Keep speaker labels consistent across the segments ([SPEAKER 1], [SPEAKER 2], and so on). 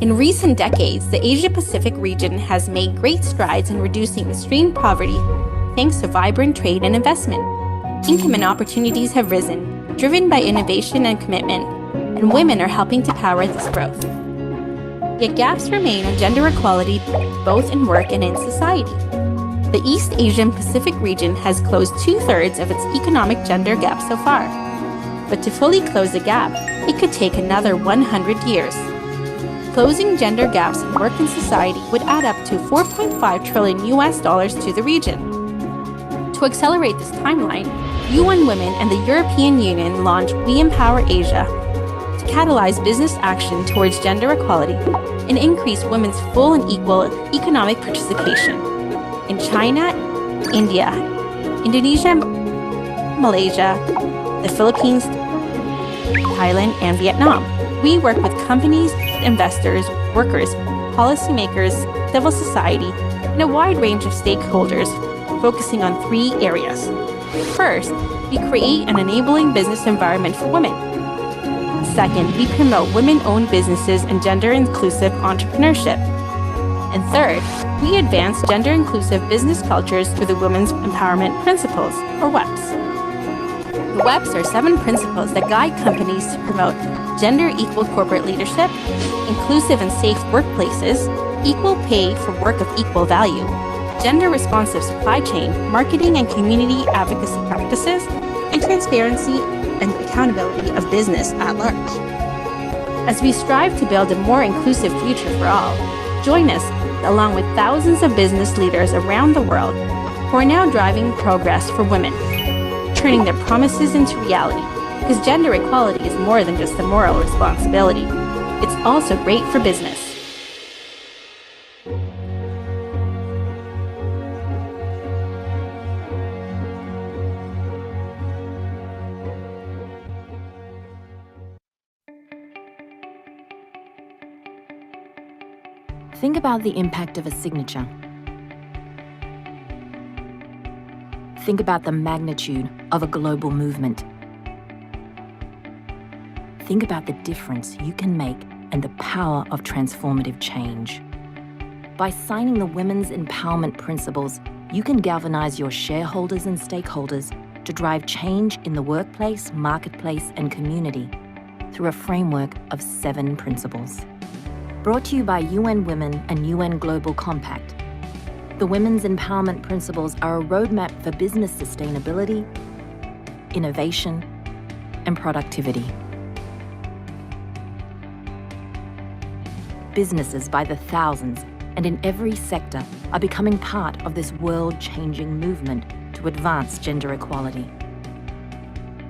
[SPEAKER 1] In recent decades, the Asia-Pacific region has made great strides in reducing extreme poverty thanks to vibrant trade and investment. Income and opportunities have risen, driven by innovation and commitment, and women are helping to power this growth. Yet gaps remain on gender equality both in work and in society. The East Asian Pacific region has closed 2/3 of its economic gender gap so far. But to fully close the gap, it could take another 100 years. Closing gender gaps in work and society would add up to $4.5 trillion to the region. To accelerate this timeline, UN Women and the European Union launched We Empower Asia to catalyze business action towards gender equality and increase women's full and equal economic participation. In China, India, Indonesia, Malaysia, the Philippines, Thailand, and Vietnam, we work with companies, investors, workers, policymakers, civil society, and a wide range of stakeholders, focusing on 3 areas. First, we create an enabling business environment for women. Second, we promote women-owned businesses and gender-inclusive entrepreneurship. And third, we advance gender-inclusive business cultures through the Women's Empowerment Principles, or WEPs. The WEPs are 7 principles that guide companies to promote gender-equal corporate leadership, inclusive and safe workplaces, equal pay for work of equal value, gender-responsive supply chain, marketing and community advocacy practices, and transparency and accountability of business at large. As we strive to build a more inclusive future for all, join us, along with thousands of business leaders around the world, who are now driving progress for women, turning their promises into reality, because gender equality is more than just a moral responsibility. It's also great for business.
[SPEAKER 2] Think about the impact of a signature. Think about the magnitude of a global movement. Think about the difference you can make and the power of transformative change. By signing the Women's Empowerment Principles, you can galvanize your shareholders and stakeholders to drive change in the workplace, marketplace, and community through a framework of 7 principles. Brought to you by UN Women and UN Global Compact, the Women's Empowerment Principles are a roadmap for business sustainability, innovation, and productivity. Businesses by the thousands and in every sector are becoming part of this world-changing movement to advance gender equality.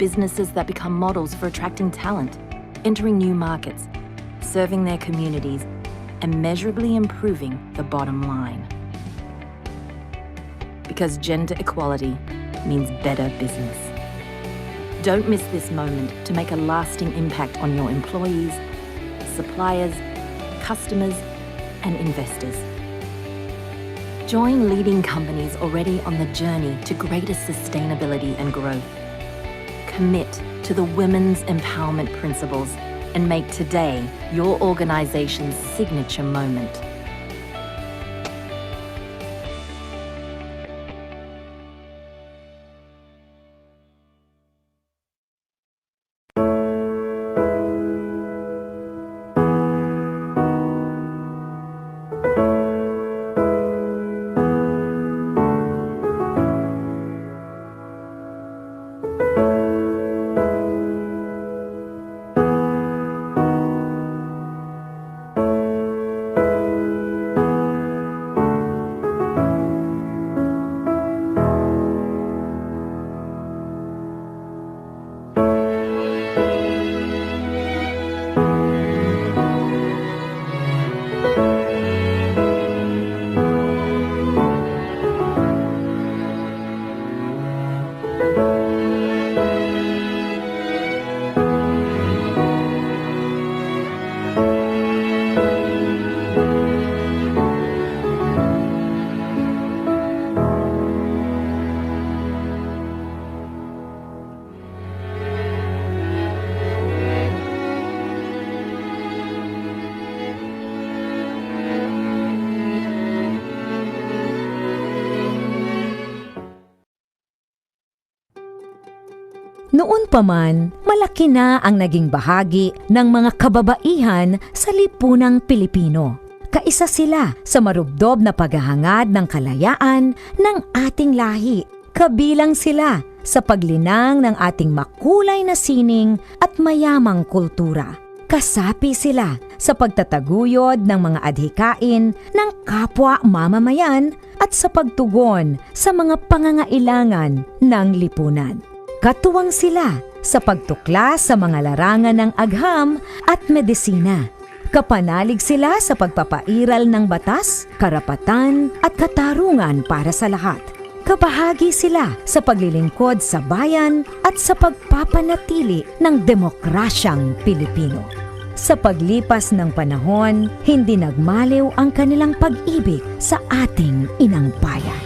[SPEAKER 2] businesses that become models for attracting talent, entering new markets, serving their communities, and measurably improving the bottom line. Because gender equality means better business. Don't miss this moment to make a lasting impact on your employees, suppliers, customers, and investors. Join leading companies already on the journey to greater sustainability and growth. Commit to the Women's Empowerment Principles and make today your organization's signature moment.
[SPEAKER 3] Noon pa man, malaki na ang naging bahagi ng mga kababaihan sa lipunang Pilipino. Kaisa sila sa marubdob na paghahangad ng kalayaan ng ating lahi. Kabilang sila sa paglinang ng ating makulay na sining at mayamang kultura. Kasapi sila sa pagtataguyod ng mga adhikain ng kapwa mamamayan at sa pagtugon sa mga pangangailangan ng lipunan. Katuwang sila sa pagtuklas sa mga larangan ng agham at medisina. Kapanalig sila sa pagpapairal ng batas, karapatan at katarungan para sa lahat. Kabahagi sila sa paglilingkod sa bayan at sa pagpapanatili ng demokrasyang Pilipino. Sa paglipas ng panahon, hindi nagmaliw ang kanilang pag-ibig sa ating inang bayan.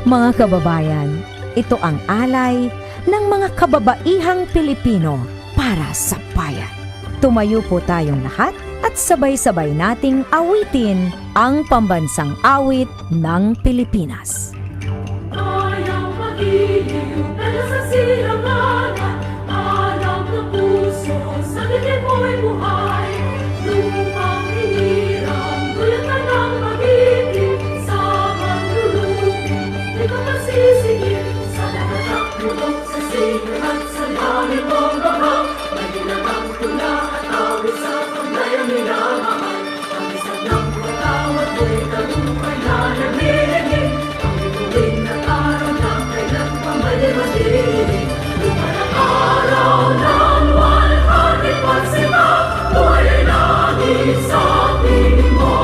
[SPEAKER 3] Mga kababayan, ito ang alay ng mga kababaihang Pilipino para sa bayan. Tumayo po tayong lahat at sabay-sabay nating awitin ang pambansang awit ng Pilipinas.
[SPEAKER 4] Ayaw magiliw, pero sa silangan, alam ng puso, sa bibig mo'y buhay. Lupang hinirang, gulot ka ng magiging, sa manlulubi, di ka masisigil, sa lahat tulog sa singer at sa langit mong babang, may ginatang tula at awit sa paglayang minamahal. Ang isang ng patawad mo'y talumpay na nagniligig, ang bituin ng araw na kailan pa may madilig. Lupa ng araw ng walhati pagsika, buhay ay langit sa piling mo.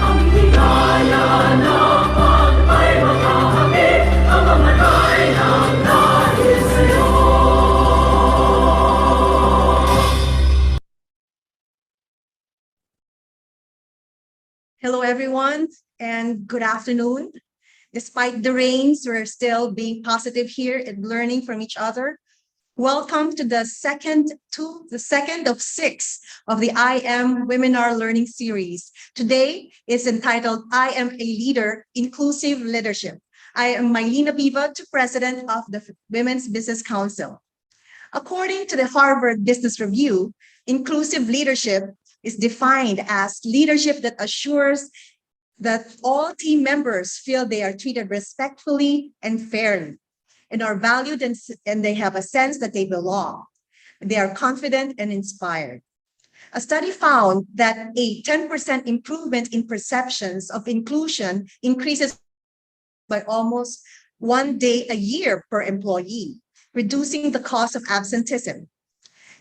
[SPEAKER 4] Ang bigaya ng pagpay makahamit, ang mamatay ng dahil sa'yo.
[SPEAKER 5] Hello, everyone, and good afternoon. Despite the rains, we're still being positive here and learning from each other. Welcome to the second of 6 of the I Am Webinar Learning Series. Today is entitled I Am a Leader, Inclusive Leadership. I am Mylena Piva, President of the Women's Business Council. According to the Harvard Business Review, inclusive leadership is defined as leadership that assures that all team members feel they are treated respectfully and fairly, and are valued and they have a sense that they belong. They are confident and inspired. A study found that a 10% improvement in perceptions of inclusion increases by almost 1 day a year per employee. reducing the cost of absenteeism.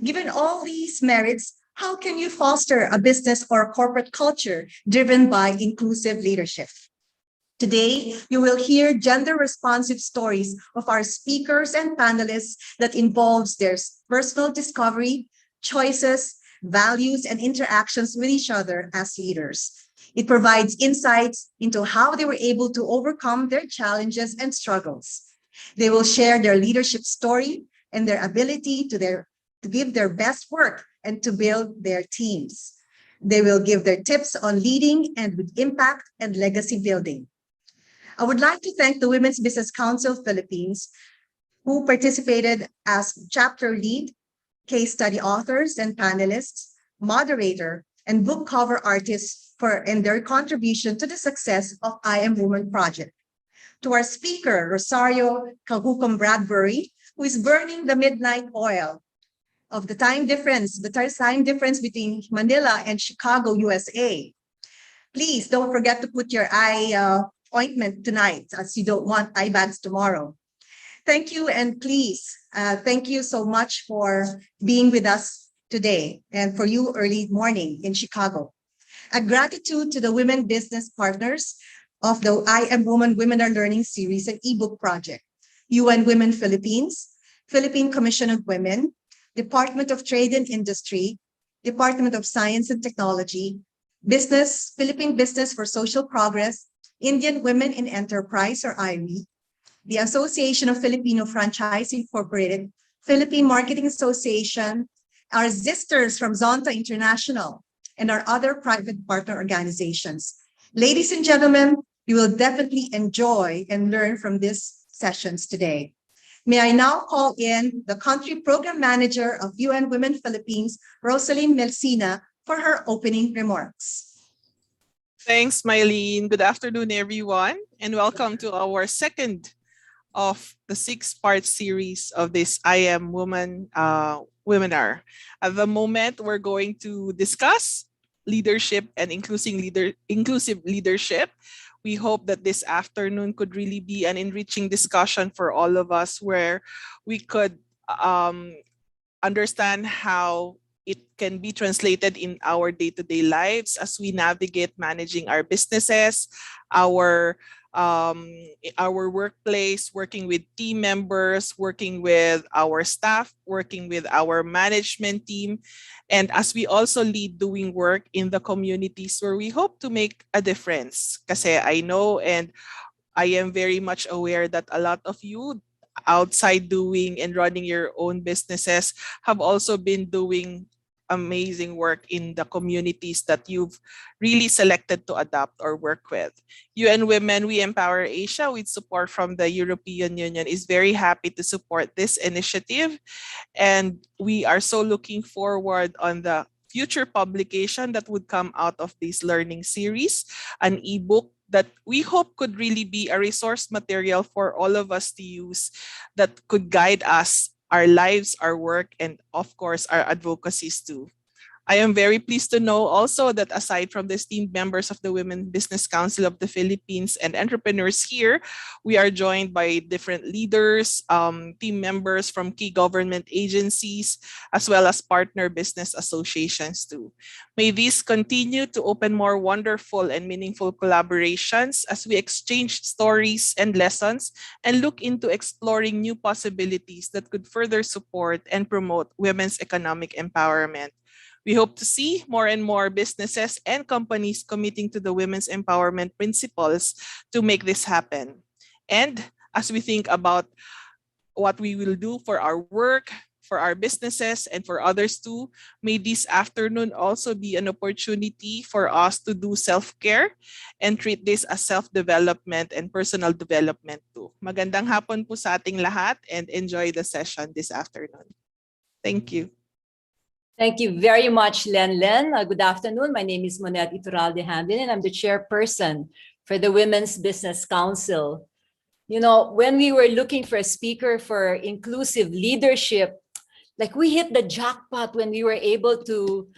[SPEAKER 5] Given all these merits, how can you foster a business or corporate culture driven by inclusive leadership? Today, you will hear gender-responsive stories of our speakers and panelists that involves their personal discovery, choices, values, and interactions with each other as leaders. It provides insights into how they were able to overcome their challenges and struggles. They will share their leadership story and their ability to give their best work and to build their teams. They will give their tips on leading and with impact and legacy building. I would like to thank the Women's Business Council Philippines, who participated as chapter lead, case study authors and panelists, moderator, and book cover artists in their contribution to the success of I Am Woman project. To our speaker, Rosario Kahukom Bradbury, who is burning the midnight oil of the time difference between Manila and Chicago, USA. Please don't forget to put your eye ointment tonight, as you don't want eye bags tomorrow. Thank you, and please, thank you so much for being with us today and for you early morning in Chicago. A gratitude to the women business partners of the I Am Woman Women Are Learning series and ebook project, UN Women Philippines, Philippine Commission of Women, Department of Trade and Industry, Department of Science and Technology, Philippine Business for Social Progress, Indian Women in Enterprise, or IRE, the Association of Filipino Franchise Incorporated, Philippine Marketing Association, our sisters from Zonta International, and our other private partner organizations. Ladies and gentlemen, you will definitely enjoy and learn from these sessions today. May I now call in the Country Program Manager of UN Women Philippines, Rosaline Melcina, for her opening remarks.
[SPEAKER 6] Thanks, Mylene. Good afternoon, everyone, and welcome to our second of the 6-part series of this I Am Woman webinar. At the moment, we're going to discuss leadership and inclusive leadership. We hope that this afternoon could really be an enriching discussion for all of us, where we could understand how it can be translated in our day-to-day lives as we navigate managing our businesses, our workplace, working with team members, working with our staff, working with our management team, and as we also lead doing work in the communities where we hope to make a difference. Kasi I know and I am very much aware that a lot of you outside doing and running your own businesses have also been doing amazing work in the communities that you've really selected to adopt or work with. UN Women We Empower Asia, with support from the European Union, is very happy to support this initiative. And we are so looking forward on the future publication that would come out of this learning series, an ebook that we hope could really be a resource material for all of us to use that could guide us, our lives, our work, and of course, our advocacies too. I am very pleased to know also that aside from the esteemed members of the Women Business Council of the Philippines and entrepreneurs here, we are joined by different leaders, team members from key government agencies, as well as partner business associations too. May this continue to open more wonderful and meaningful collaborations as we exchange stories and lessons and look into exploring new possibilities that could further support and promote women's economic empowerment. We hope to see more and more businesses and companies committing to the women's empowerment principles to make this happen. And as we think about what we will do for our work, for our businesses, and for others too, may this afternoon also be an opportunity for us to do self-care and treat this as self-development and personal development too. Magandang hapon po sa ating lahat and enjoy the session this afternoon. Thank you.
[SPEAKER 7] Thank you very much, Len. Good afternoon. My name is Monette Iturralde Hamlin, and I'm the chairperson for the Women's Business Council. You know, when we were looking for a speaker for inclusive leadership, like we hit the jackpot when we were able to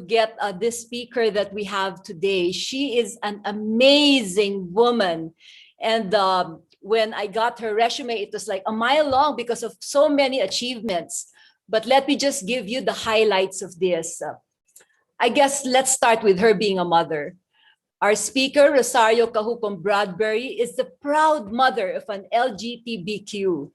[SPEAKER 7] get this speaker that we have today. She is an amazing woman. And when I got her resume, it was like a mile long because of so many achievements. But let me just give you the highlights of this. I guess let's start with her being a mother. Our speaker, Rosario Cajucom Bradbury, is the proud mother of an LGBTQ.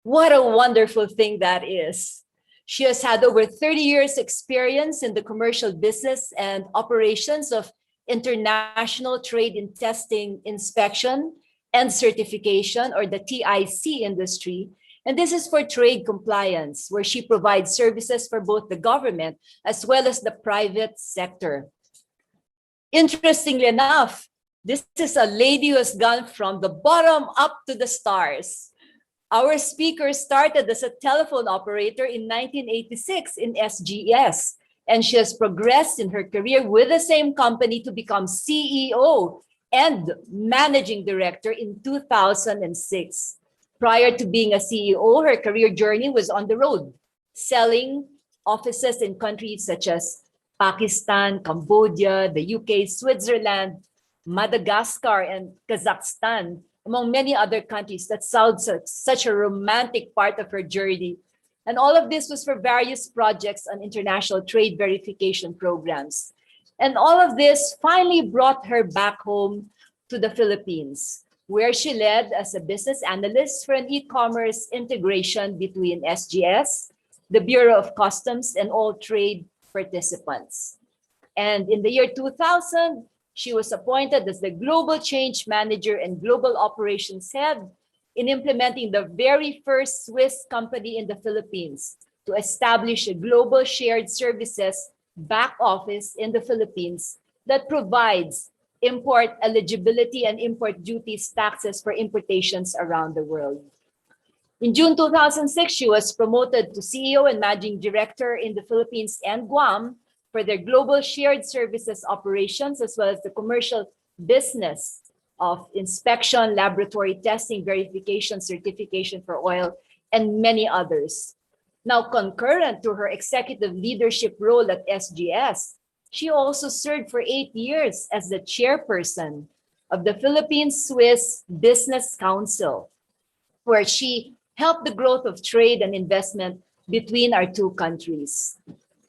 [SPEAKER 7] What a wonderful thing that is. She has had over 30 years experience in the commercial business and operations of international trade in testing, inspection, and certification, or the TIC industry. And this is for trade compliance, where she provides services for both the government as well as the private sector. Interestingly enough, this is a lady who has gone from the bottom up to the stars. Our speaker started as a telephone operator in 1986 in SGS, and she has progressed in her career with the same company to become CEO and managing director in 2006. Prior to being a CEO, her career journey was on the road, selling offices in countries such as Pakistan, Cambodia, the UK, Switzerland, Madagascar, and Kazakhstan, among many other countries. That sounds such a romantic part of her journey. And all of this was for various projects on international trade verification programs. And all of this finally brought her back home to the Philippines, where she led as a business analyst for an e-commerce integration between SGS, the Bureau of Customs, and all trade participants. And in the year 2000, she was appointed as the Global Change Manager and Global Operations Head in implementing the very first Swiss company in the Philippines to establish a global shared services back office in the Philippines that provides import eligibility and import duties taxes for importations around the world. In June 2006, she was promoted to CEO and Managing Director in the Philippines and Guam for their global shared services operations, as well as the commercial business of inspection, laboratory testing, verification, certification for oil, and many others. Now, concurrent to her executive leadership role at SGS, she also served for 8 years as the chairperson of the Philippine-Swiss Business Council, where she helped the growth of trade and investment between our two countries.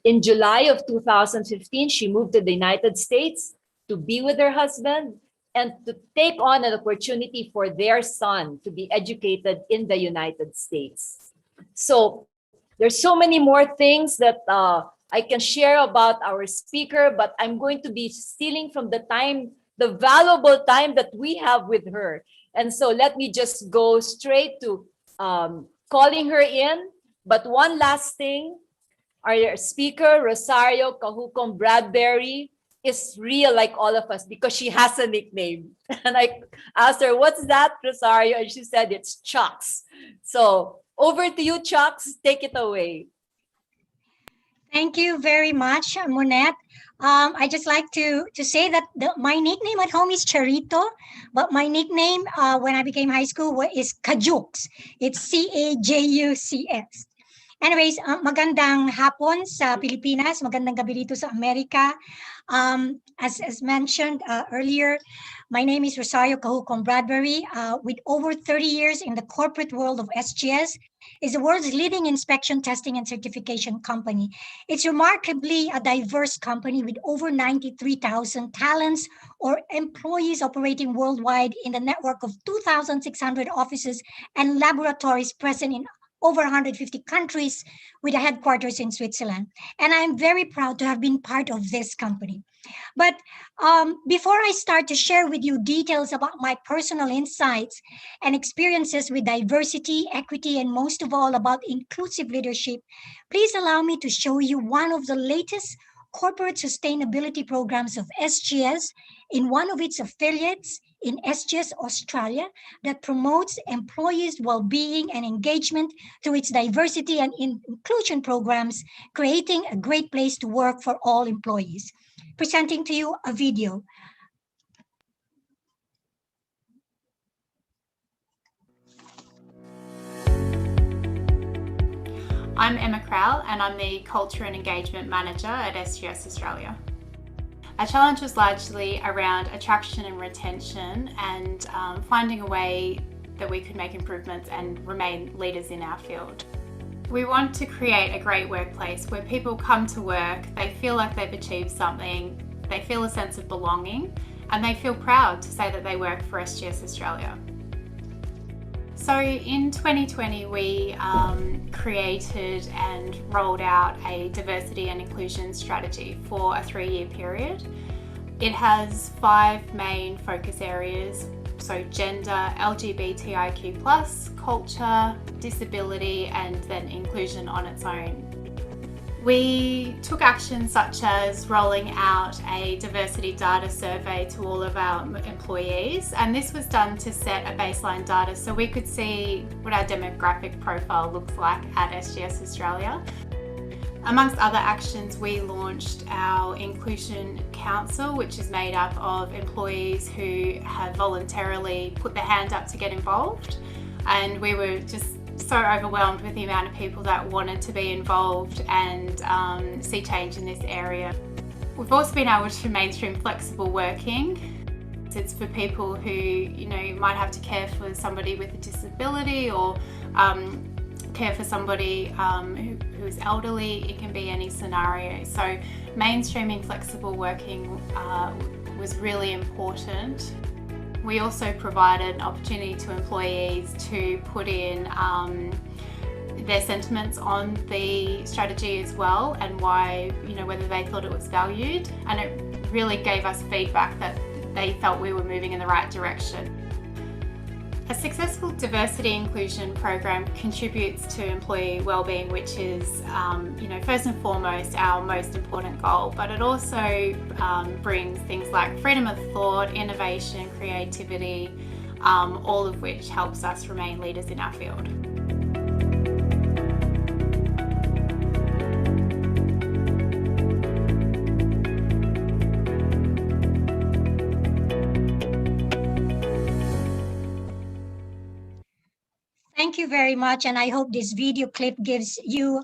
[SPEAKER 7] In July of 2015, she moved to the United States to be with her husband and to take on an opportunity for their son to be educated in the United States. So there's so many more things that I can share about our speaker, but I'm going to be stealing from the time, the valuable time that we have with her. And so let me just go straight to calling her in. But one last thing, our speaker, Rosario Cajucom Bradbury, is real like all of us because she has a nickname. And I asked her, what's that, Rosario? And she said, it's Chucks. So over to you, Chucks. Take it away.
[SPEAKER 8] Thank you very much, Monette. I just like to say that my nickname at home is Charito, but my nickname when I became high school is Kajuks. It's C-A-J-U-C-S. Anyways, magandang hapon sa Pilipinas, magandang gabi dito sa Amerika. As mentioned earlier, my name is Rosario Cajucom Bradbury. With over 30 years in the corporate world of SGS, is the world's leading inspection, testing, and certification company. It's remarkably a diverse company with over 93,000 talents or employees operating worldwide in the network of 2,600 offices and laboratories present in over 150 countries with a headquarters in Switzerland. And I'm very proud to have been part of this company. But before I start to share with you details about my personal insights and experiences with diversity, equity, and most of all about inclusive leadership, please allow me to show you one of the latest corporate sustainability programs of SGS in one of its affiliates in SGS Australia that promotes employees' well-being and engagement through its diversity and inclusion programs, creating a great place to work for all employees. Presenting to you a video.
[SPEAKER 9] I'm Emma Crowell and I'm the Culture and Engagement Manager at SGS Australia. Our challenge was largely around attraction and retention and finding a way that we could make improvements and remain leaders in our field. We want to create a great workplace where people come to work, they feel like they've achieved something, they feel a sense of belonging, and they feel proud to say that they work for SGS Australia. So in 2020, we created and rolled out a diversity and inclusion strategy for a 3-year period. It has 5 main focus areas, so gender, LGBTIQ+, culture, disability, and then inclusion on its own. We took action such as rolling out a diversity data survey to all of our employees, and this was done to set a baseline data so we could see what our demographic profile looks like at SGS Australia. Amongst other actions, we launched our Inclusion Council, which is made up of employees who have voluntarily put their hand up to get involved, and we were just so overwhelmed with the amount of people that wanted to be involved and see change in this area. We've also been able to mainstream flexible working. It's for people who, might have to care for somebody with a disability or care for somebody who is elderly. It can be any scenario. So mainstreaming flexible working was really important. We also provided an opportunity to employees to put in their sentiments on the strategy as well, and why, whether they thought it was valued. And it really gave us feedback that they felt we were moving in the right direction. A successful diversity inclusion program contributes to employee wellbeing, which is, first and foremost our most important goal, but it also brings things like freedom of thought, innovation, creativity, all of which helps us remain leaders in our field.
[SPEAKER 8] Thank you very much, and I hope this video clip gives you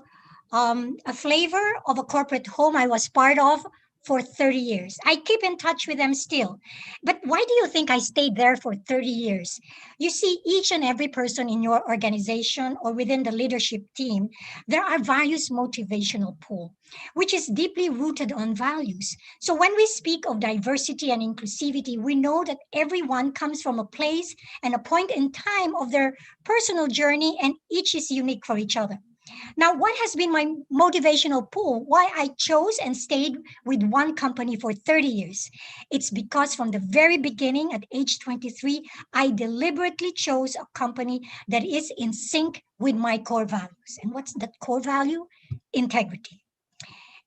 [SPEAKER 8] a flavor of a corporate home I was part of for 30 years. I keep in touch with them still. But why do you think I stayed there for 30 years? You see, each and every person in your organization or within the leadership team, there are various motivational pool, which is deeply rooted on values. So when we speak of diversity and inclusivity, we know that everyone comes from a place and a point in time of their personal journey, and each is unique for each other. Now, what has been my motivational pull? Why I chose and stayed with one company for 30 years? It's because from the very beginning at age 23, I deliberately chose a company that is in sync with my core values. And what's that core value? Integrity.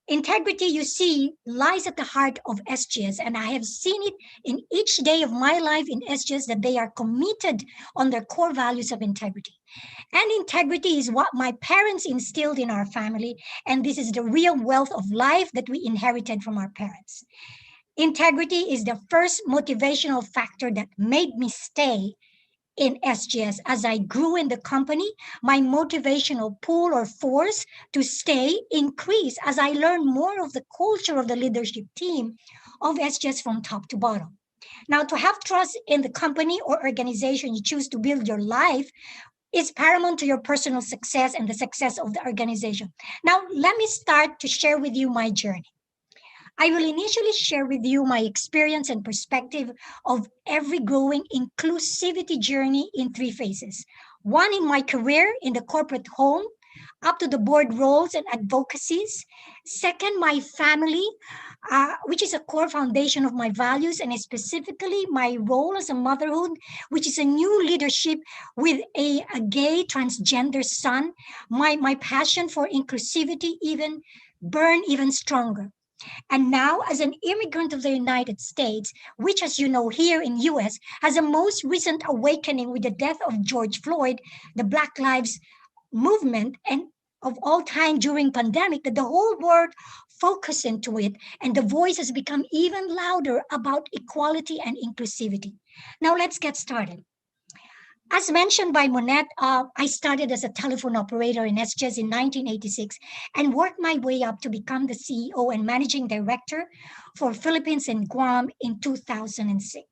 [SPEAKER 8] Integrity, you see, lies at the heart of SGS, and I have seen it in each day of my life in SGS that they are committed on their core values of integrity. And integrity is what my parents instilled in our family, and this is the real wealth of life that we inherited from our parents. Integrity is the first motivational factor that made me stay in SGS. As I grew in the company, my motivational pull or force to stay increased as I learned more of the culture of the leadership team of SGS from top to bottom. Now, to have trust in the company or organization you choose to build your life is paramount to your personal success and the success of the organization. Now, let me start to share with you my journey. I will initially share with you my experience and perspective of every growing inclusivity journey in 3 phases. One, in my career in the corporate home, up to the board roles and advocacies. Second, my family, which is a core foundation of my values, and specifically my role as a motherhood, which is a new leadership with a gay transgender son. My passion for inclusivity burn even stronger. And now, as an immigrant of the United States, which, as you know, here in US, has a most recent awakening with the death of George Floyd, the Black Lives Movement, and of all time during pandemic, that the whole world focused into it, and the voice has become even louder about equality and inclusivity. Now, let's get started. As mentioned by Monette, I started as a telephone operator in SGS in 1986 and worked my way up to become the CEO and managing director for Philippines and Guam in 2006.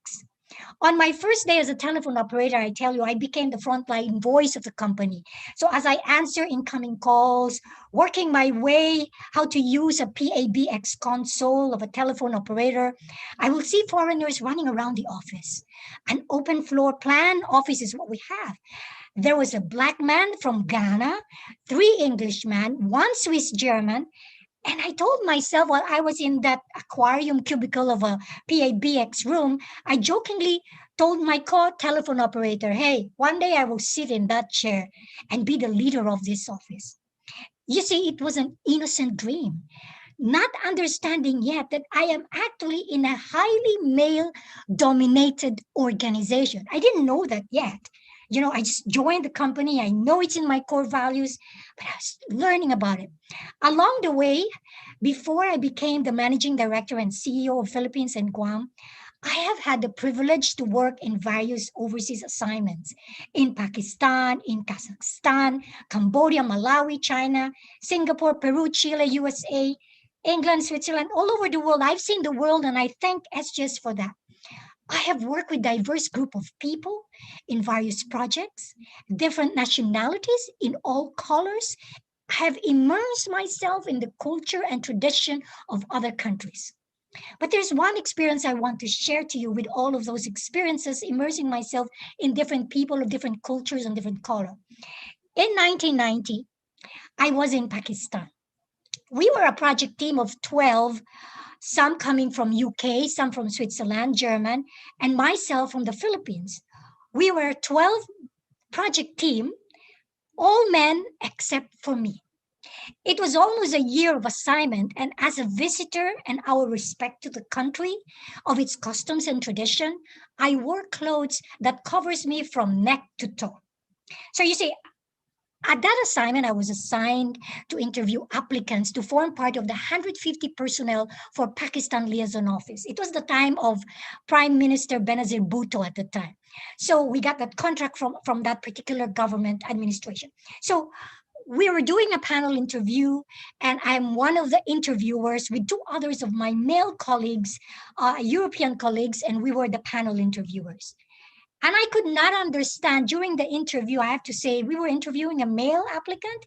[SPEAKER 8] On my first day as a telephone operator, I tell you, I became the frontline voice of the company. So as I answer incoming calls, working my way how to use a PABX console of a telephone operator, I will see foreigners running around the office. An open floor plan office is what we have. There was a black man from Ghana, 3 Englishmen, 1 Swiss German, and I told myself while I was in that aquarium cubicle of a PABX room, I jokingly told my telephone operator, hey, one day I will sit in that chair and be the leader of this office. You see, it was an innocent dream, not understanding yet that I am actually in a highly male-dominated organization. I didn't know that yet. You know, I just joined the company. I know it's in my core values, but I was learning about it. Along the way, before I became the managing director and CEO of Philippines and Guam, I have had the privilege to work in various overseas assignments in Pakistan, in Kazakhstan, Cambodia, Malawi, China, Singapore, Peru, Chile, USA, England, Switzerland, all over the world. I've seen the world, and I thank SGS for that. I have worked with diverse group of people in various projects, different nationalities in all colors. I have immersed myself in the culture and tradition of other countries. But there's one experience I want to share to you with all of those experiences, immersing myself in different people of different cultures and different color. In 1990, I was in Pakistan. We were a project team of 12, some coming from UK, some from Switzerland, German, and myself from the Philippines. We were a 12 project team, all men except for me. It was almost a year of assignment, and as a visitor and our respect to the country, of its customs and tradition, I wore clothes that covers me from neck to toe. So you see, at that assignment, I was assigned to interview applicants to form part of the 150 personnel for Pakistan Liaison Office. It was the time of Prime Minister Benazir Bhutto at the time. So we got that contract from that particular government administration. So we were doing a panel interview, and I'm one of the interviewers with 2 others of my male colleagues, European colleagues, and we were the panel interviewers. And I could not understand during the interview, I have to say, we were interviewing a male applicant,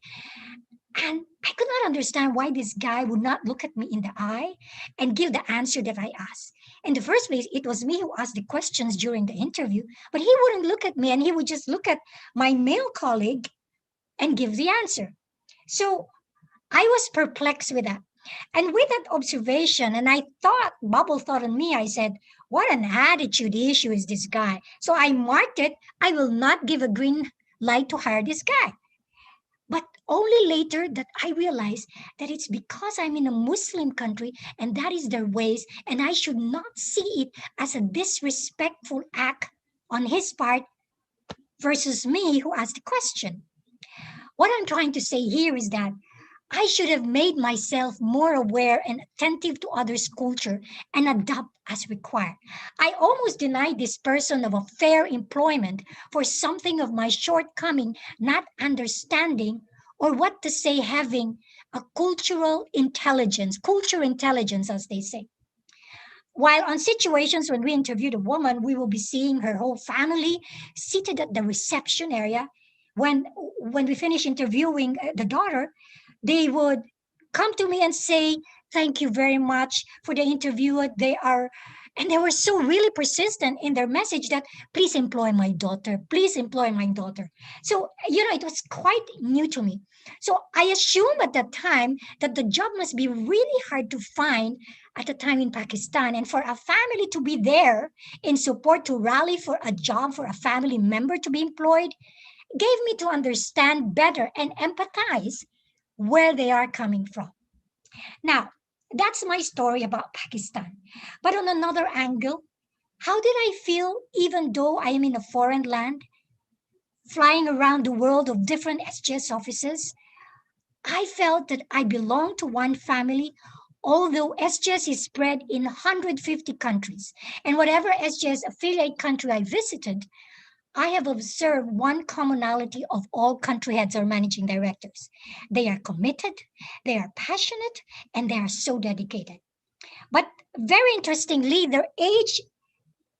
[SPEAKER 8] and I could not understand why this guy would not look at me in the eye and give the answer that I asked. In the first place, it was me who asked the questions during the interview, but he wouldn't look at me, and he would just look at my male colleague and give the answer. So I was perplexed with that. And with that observation, and I thought, bubble thought on me, I said, what an attitude issue is this guy? So I marked it, I will not give a green light to hire this guy. But only later that I realized that it's because I'm in a Muslim country and that is their ways, and I should not see it as a disrespectful act on his part versus me who asked the question. What I'm trying to say here is that I should have made myself more aware and attentive to others' culture and adapt as required. I almost denied this person of a fair employment for something of my shortcoming, not understanding, or what to say, having a culture intelligence, as they say. While on situations when we interviewed a woman, we will be seeing her whole family seated at the reception area. When we finish interviewing the daughter, they would come to me and say, thank you very much for the interview. They were so really persistent in their message that please employ my daughter, please employ my daughter. So, it was quite new to me. So I assumed at that time that the job must be really hard to find at the time in Pakistan. And for a family to be there in support to rally for a job for a family member to be employed gave me to understand better and empathize where they are coming from. Now, that's my story about Pakistan. But on another angle, how did I feel even though I am in a foreign land, flying around the world of different SGS offices? I felt that I belonged to one family, although SGS is spread in 150 countries. And whatever SGS affiliate country I visited, I have observed one commonality of all country heads or managing directors. They are committed, they are passionate, and they are so dedicated. But very interestingly, their age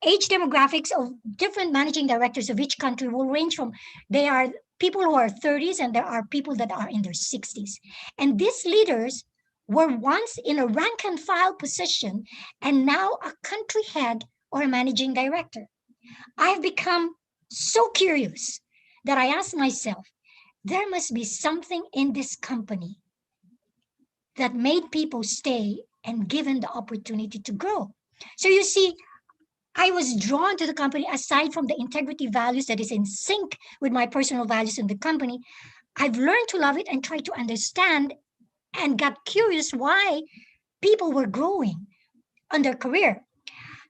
[SPEAKER 8] age demographics of different managing directors of each country will range from, they are people who are 30s and there are people that are in their 60s. And these leaders were once in a rank and file position and now a country head or a managing director. I've become so curious that I asked myself, there must be something in this company that made people stay and given the opportunity to grow. So you see, I was drawn to the company aside from the integrity values that is in sync with my personal values in the company. I've learned to love it and try to understand and got curious why people were growing on their career.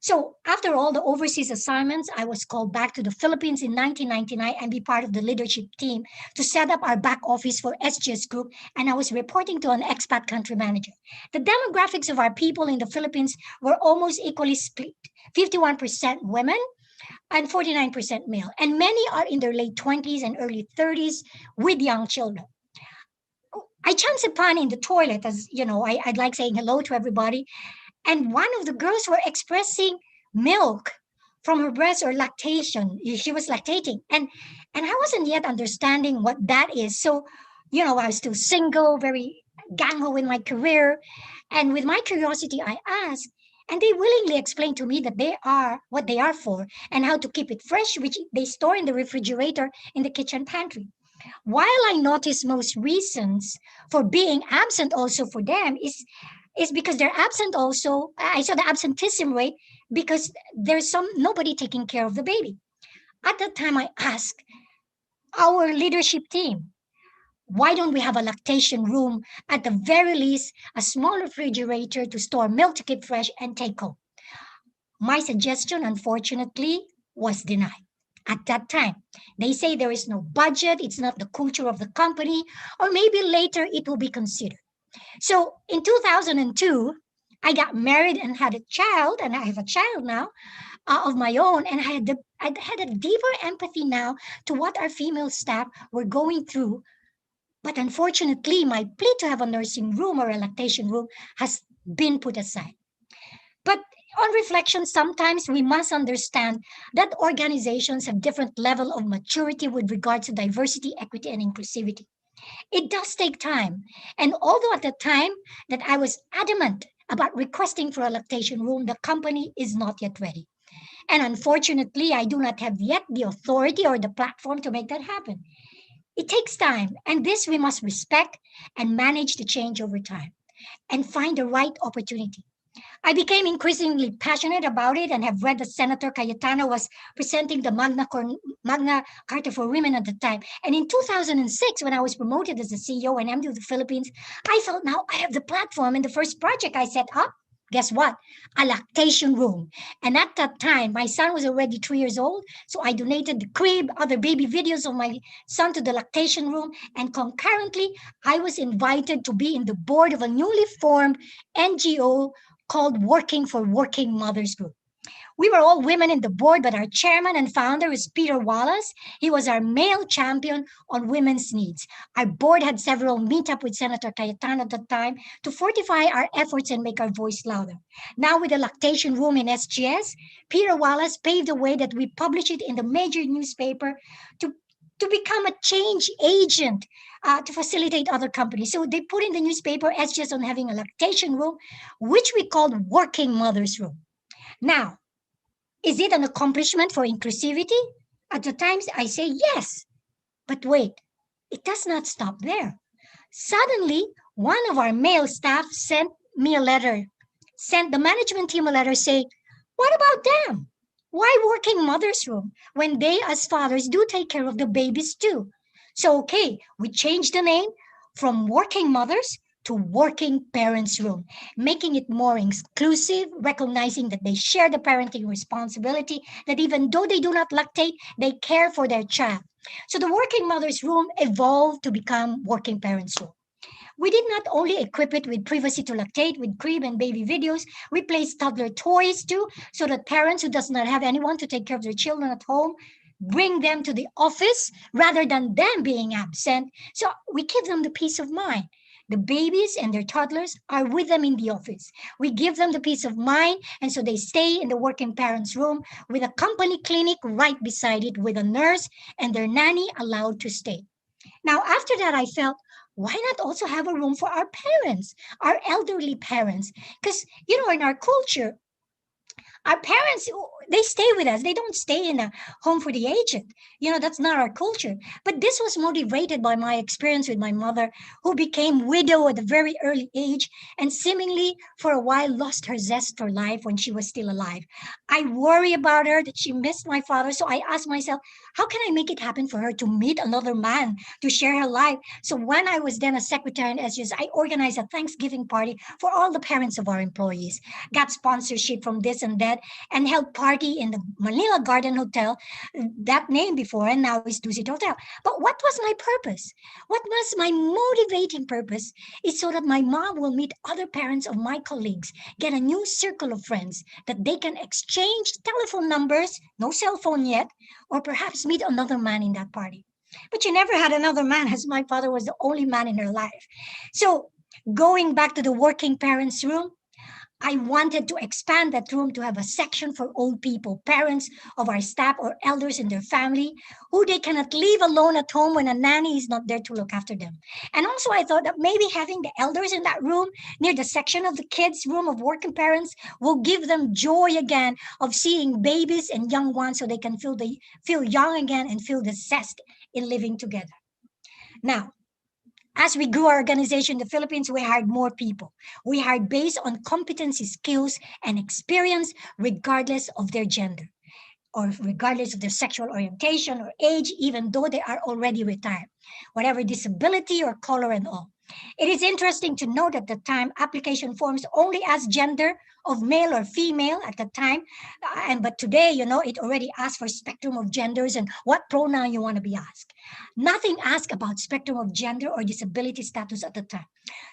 [SPEAKER 8] So after all the overseas assignments, I was called back to the Philippines in 1999 and be part of the leadership team to set up our back office for SGS Group, and I was reporting to an expat country manager. The demographics of our people in the Philippines were almost equally split, 51% women and 49% male, and many are in their late 20s and early 30s with young children. I chanced upon in the toilet, as you know, I'd like saying hello to everybody, and one of the girls were expressing milk from her breast or lactation. She was lactating. And I wasn't yet understanding what that is. So, you know, I was still single, very gung-ho in my career. And with my curiosity, I asked, and they willingly explained to me that they are what they are for and how to keep it fresh, which they store in the refrigerator in the kitchen pantry. While I noticed most reasons for being absent also for them is because they're absent also. I saw the absenteeism rate because there's nobody taking care of the baby. At that time, I asked our leadership team, why don't we have a lactation room, at the very least, a small refrigerator to store milk to keep fresh and take home? My suggestion, unfortunately, was denied. At that time, they say there is no budget, it's not the culture of the company, or maybe later it will be considered. So in 2002, I got married and had a child, and I have a child now of my own. And I had a deeper empathy now to what our female staff were going through. But unfortunately, my plea to have a nursing room or a lactation room has been put aside. But on reflection, sometimes we must understand that organizations have different level of maturity with regard to diversity, equity, and inclusivity. It does take time. And although at the time that I was adamant about requesting for a lactation room, the company is not yet ready. And unfortunately, I do not have yet the authority or the platform to make that happen. It takes time, and this we must respect and manage the change over time and find the right opportunity. I became increasingly passionate about it and have read that Senator Cayetano was presenting the Magna Carta for Women at the time. And in 2006, when I was promoted as the CEO and MD of the Philippines, I felt now I have the platform. And the first project I set up, guess what? A lactation room. And at that time, my son was already 3 years old. So I donated the crib, other baby videos of my son to the lactation room. And concurrently, I was invited to be in the board of a newly formed NGO called Working for Working Mothers Group. We were all women in the board, but our chairman and founder is Peter Wallace. He was our male champion on women's needs. Our board had several meetups with Senator Cayetano at the time to fortify our efforts and make our voice louder. Now with the lactation room in SGS, Peter Wallace paved the way that we publish it in the major newspaper to become a change agent to facilitate other companies. So they put in the newspaper SGS on having a lactation room, which we called Working Mothers Room. Now, is it an accomplishment for inclusivity? At the times I say yes, but wait, it does not stop there. Suddenly, one of our male staff sent me a letter, sent the management team a letter saying, what about them? Why Working Mothers Room when they as fathers do take care of the babies too? So, okay, we changed the name from Working Mothers to Working Parents Room, making it more inclusive, recognizing that they share the parenting responsibility, that even though they do not lactate, they care for their child. So the Working Mothers Room evolved to become Working Parents Room. We did not only equip it with privacy to lactate, with crib and baby videos, we placed toddler toys too, so that parents who does not have anyone to take care of their children at home bring them to the office rather than them being absent. So we give them the peace of mind. The babies and their toddlers are with them in the office. We give them the peace of mind, and so they stay in the working parents' room with a company clinic right beside it with a nurse and their nanny allowed to stay. Now, after that, I felt, why not also have a room for our parents, our elderly parents? Because, in our culture, our parents, they stay with us. They don't stay in a home for the aged. That's not our culture. But this was motivated by my experience with my mother, who became widow at a very early age and seemingly for a while lost her zest for life when she was still alive. I worry about her that she missed my father. So I asked myself, how can I make it happen for her to meet another man to share her life? So when I was then a secretary in SGS, I organized a Thanksgiving party for all the parents of our employees, got sponsorship from this and that, and held party in the Manila Garden Hotel, that name before, and now is Dusit Hotel. But what was my purpose? What was my motivating purpose is so that my mom will meet other parents of my colleagues, get a new circle of friends that they can exchange telephone numbers, no cell phone yet, or perhaps meet another man in that party. But she never had another man, as my father was the only man in her life. So going back to the working parents' room, I wanted to expand that room to have a section for old people, parents of our staff or elders in their family, who they cannot leave alone at home when a nanny is not there to look after them. And also I thought that maybe having the elders in that room near the section of the kids' room of working parents will give them joy again of seeing babies and young ones so they can feel young again and feel the zest in living together. Now, as we grew our organization in the Philippines, we hired more people. We hired based on competency, skills, and experience, regardless of their gender or regardless of their sexual orientation or age, even though they are already retired, whatever disability or color and all. It is interesting to note at the time application forms only as gender of male or female at the time. But today, it already asks for spectrum of genders and what pronoun you want to be asked. Nothing asked about spectrum of gender or disability status at the time.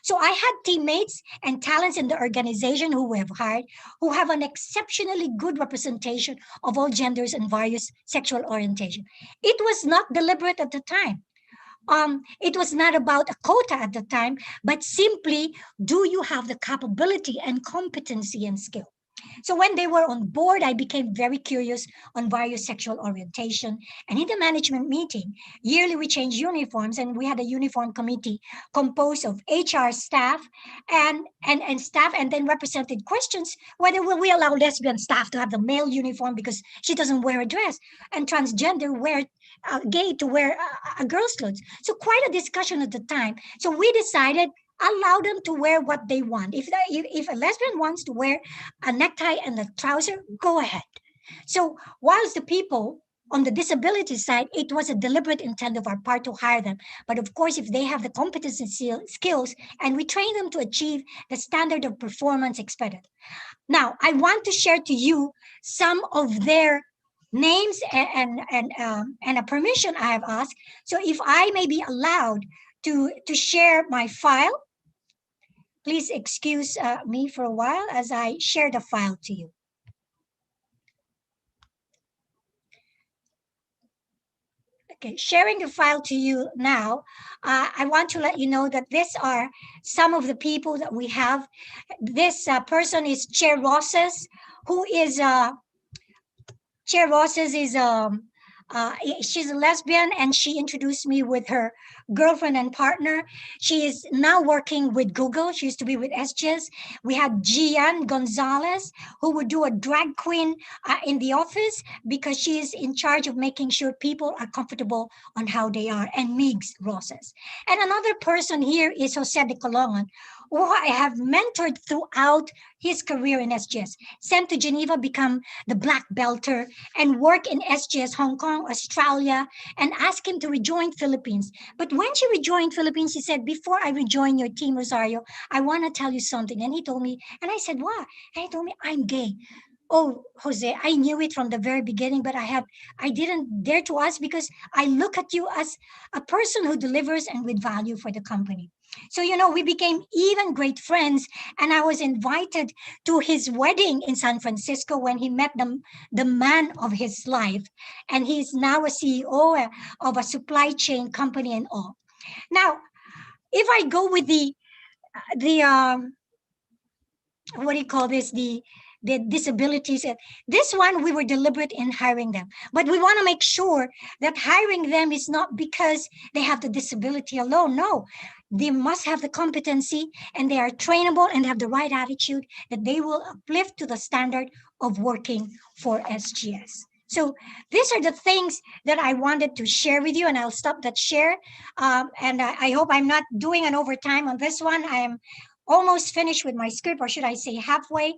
[SPEAKER 8] So I had teammates and talents in the organization who we have hired who have an exceptionally good representation of all genders and various sexual orientation. It was not deliberate at the time. It was not about a quota at the time, but simply, do you have the capability and competency and skill? So when they were on board, I became very curious on various sexual orientation. And in the management meeting, yearly we changed uniforms, and we had a uniform committee composed of HR staff and staff, and then represented questions whether will we allow lesbian staff to have the male uniform because she doesn't wear a dress, and transgender wear gay to wear a girl's clothes. So quite a discussion at the time. So we decided allow them to wear what they want. If a lesbian wants to wear a necktie and a trouser, go ahead. So whilst the people on the disability side, it was a deliberate intent of our part to hire them. But of course, if they have the competence and skills, and we train them to achieve the standard of performance expected. Now, I want to share to you some of their names and a permission I have asked. So if I may be allowed to share my file, please excuse me for a while as I share the file to you. Okay, sharing the file to you now, I want to let you know that these are some of the people that we have. This person is Chair Rosas, who is Chair Rosas is she's a lesbian, and she introduced me with her girlfriend and partner. She is now working with Google. She used to be with SGS. We had Gian Gonzalez, who would do a drag queen in the office because she is in charge of making sure people are comfortable on how they are, and Migs Rosas. And another person here is Jose de Colongan, who I have mentored throughout his career in SGS, sent to Geneva, become the black belter, and work in SGS Hong Kong, Australia, and asked him to rejoin Philippines. But when she rejoined Philippines, she said, before I rejoin your team, Rosario, I want to tell you something. And he told me, and I said, what? And he told me, I'm gay. Oh, Jose, I knew it from the very beginning, but I didn't dare to ask because I look at you as a person who delivers and with value for the company. So, we became even great friends, and I was invited to his wedding in San Francisco when he met the man of his life. And he's now a CEO of a supply chain company and all. Now, if I go with the what do you call this, the disabilities. This one, we were deliberate in hiring them, but we want to make sure that hiring them is not because they have the disability alone. No, they must have the competency, and they are trainable and have the right attitude that they will uplift to the standard of working for SGS. So these are the things that I wanted to share with you, and I'll stop that share. And I hope I'm not doing an overtime on this one. I am almost finished with my script, or should I say halfway.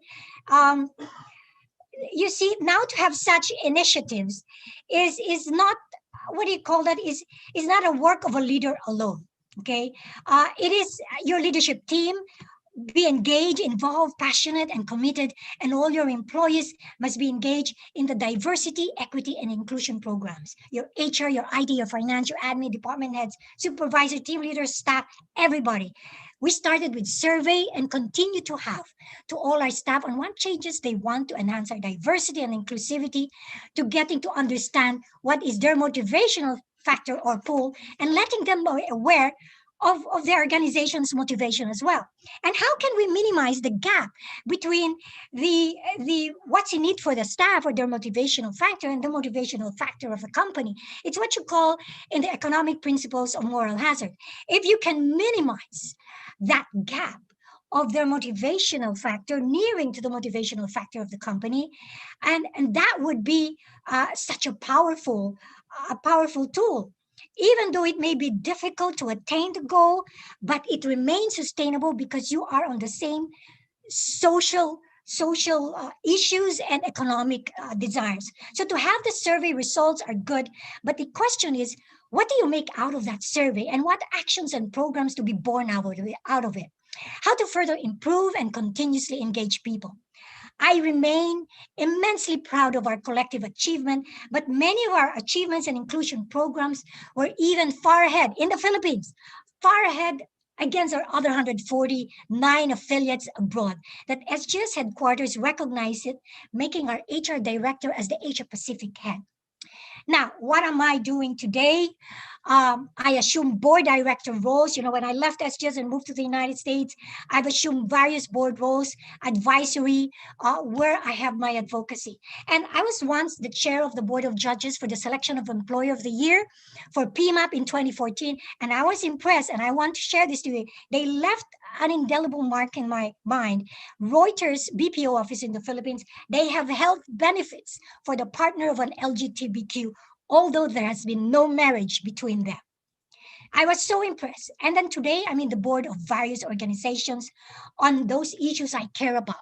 [SPEAKER 8] You see, now to have such initiatives is not, what do you call that, is not a work of a leader alone. Okay, it is your leadership team. Be engaged, involved, passionate, and committed, and all your employees must be engaged in the diversity, equity, and inclusion programs. Your HR, your ID, your finance, your admin, department heads, supervisor, team leaders, staff, everybody. We started with survey and continue to have to all our staff on what changes they want to enhance our diversity and inclusivity, to getting to understand what is their motivational factor or pull, and letting them be aware of their organization's motivation as well. And how can we minimize the gap between the what's in it for the staff or their motivational factor and the motivational factor of the company? It's what you call in the economic principles of moral hazard. If you can minimize that gap of their motivational factor nearing to the motivational factor of the company, and that would be such a powerful tool. Even though it may be difficult to attain the goal, but it remains sustainable because you are on the same social issues and economic desires. So to have the survey results are good, but the question is, what do you make out of that survey, and what actions and programs to be born out of it? How to further improve and continuously engage people. I remain immensely proud of our collective achievement, but many of our achievements and inclusion programs were even far ahead in the Philippines, far ahead against our other 149 affiliates abroad. That SGS headquarters recognized it, making our HR director as the Asia Pacific head. Now, what am I doing today? I assumed board director roles. You know, when I left SGS and moved to the United States, I've assumed various board roles, advisory, where I have my advocacy. And I was once the chair of the board of judges for the selection of Employer of the Year for PMAP in 2014. And I was impressed, and I want to share this to you. They left an indelible mark in my mind. Reuters BPO office in the Philippines, they have health benefits for the partner of an LGBTQ, although there has been no marriage between them. I was so impressed. And then today, I'm in the board of various organizations on those issues I care about.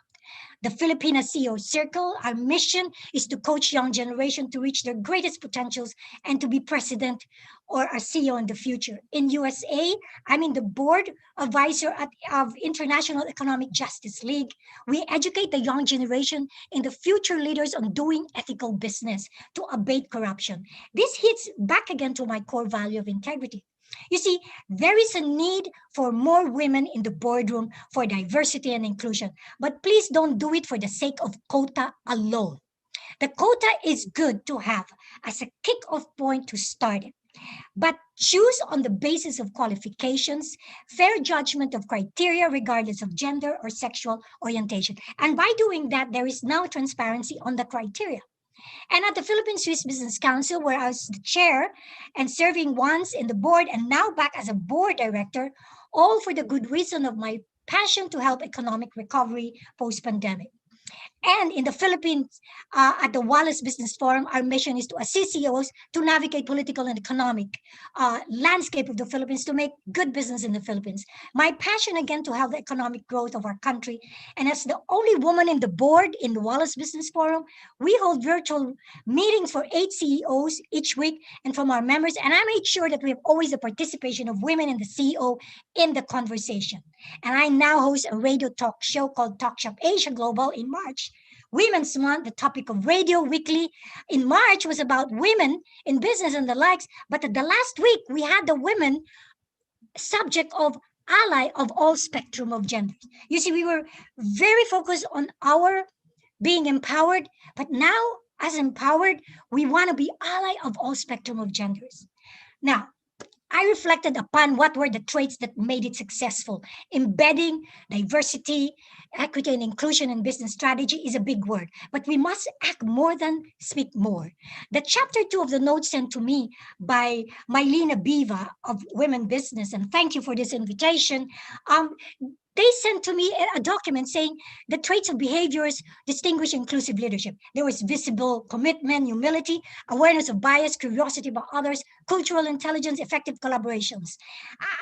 [SPEAKER 8] The Filipina CEO Circle, our mission is to coach young generation to reach their greatest potentials and to be president or a CEO in the future. In USA, I'm in the board advisor of International Economic Justice League. We educate the young generation in the future leaders on doing ethical business to abate corruption. This hits back again to my core value of integrity. You see, there is a need for more women in the boardroom for diversity and inclusion, but please don't do it for the sake of quota alone. The quota is good to have as a kick-off point to start it, but choose on the basis of qualifications, fair judgment of criteria regardless of gender or sexual orientation. And by doing that, there is now transparency on the criteria. And at the Philippine Swiss Business Council, where I was the chair and serving once in the board and now back as a board director, all for the good reason of my passion to help economic recovery post-pandemic. And in the Philippines, at the Wallace Business Forum, our mission is to assist CEOs to navigate political and economic landscape of the Philippines to make good business in the Philippines. My passion, again, to help the economic growth of our country. And as the only woman in the board in the Wallace Business Forum, we hold virtual meetings for 8 CEOs each week and from our members. And I made sure that we have always the participation of women in the CEO in the conversation. And I now host a radio talk show called Talk Shop Asia Global in March. Women's Month, the topic of Radio Weekly in March was about women in business and the likes. But the last week, we had the women subject of ally of all spectrum of genders. You see, we were very focused on our being empowered, but now as empowered, we want to be ally of all spectrum of genders. Now, I reflected upon what were the traits that made it successful. Embedding diversity, equity, and inclusion in business strategy is a big word, but we must act more than speak more. The chapter 2 of the note sent to me by Mylena Biva of Women Business, and thank you for this invitation. They sent to me a document saying the traits of behaviors distinguish inclusive leadership. There was visible commitment, humility, awareness of bias, curiosity about others, cultural intelligence, effective collaborations.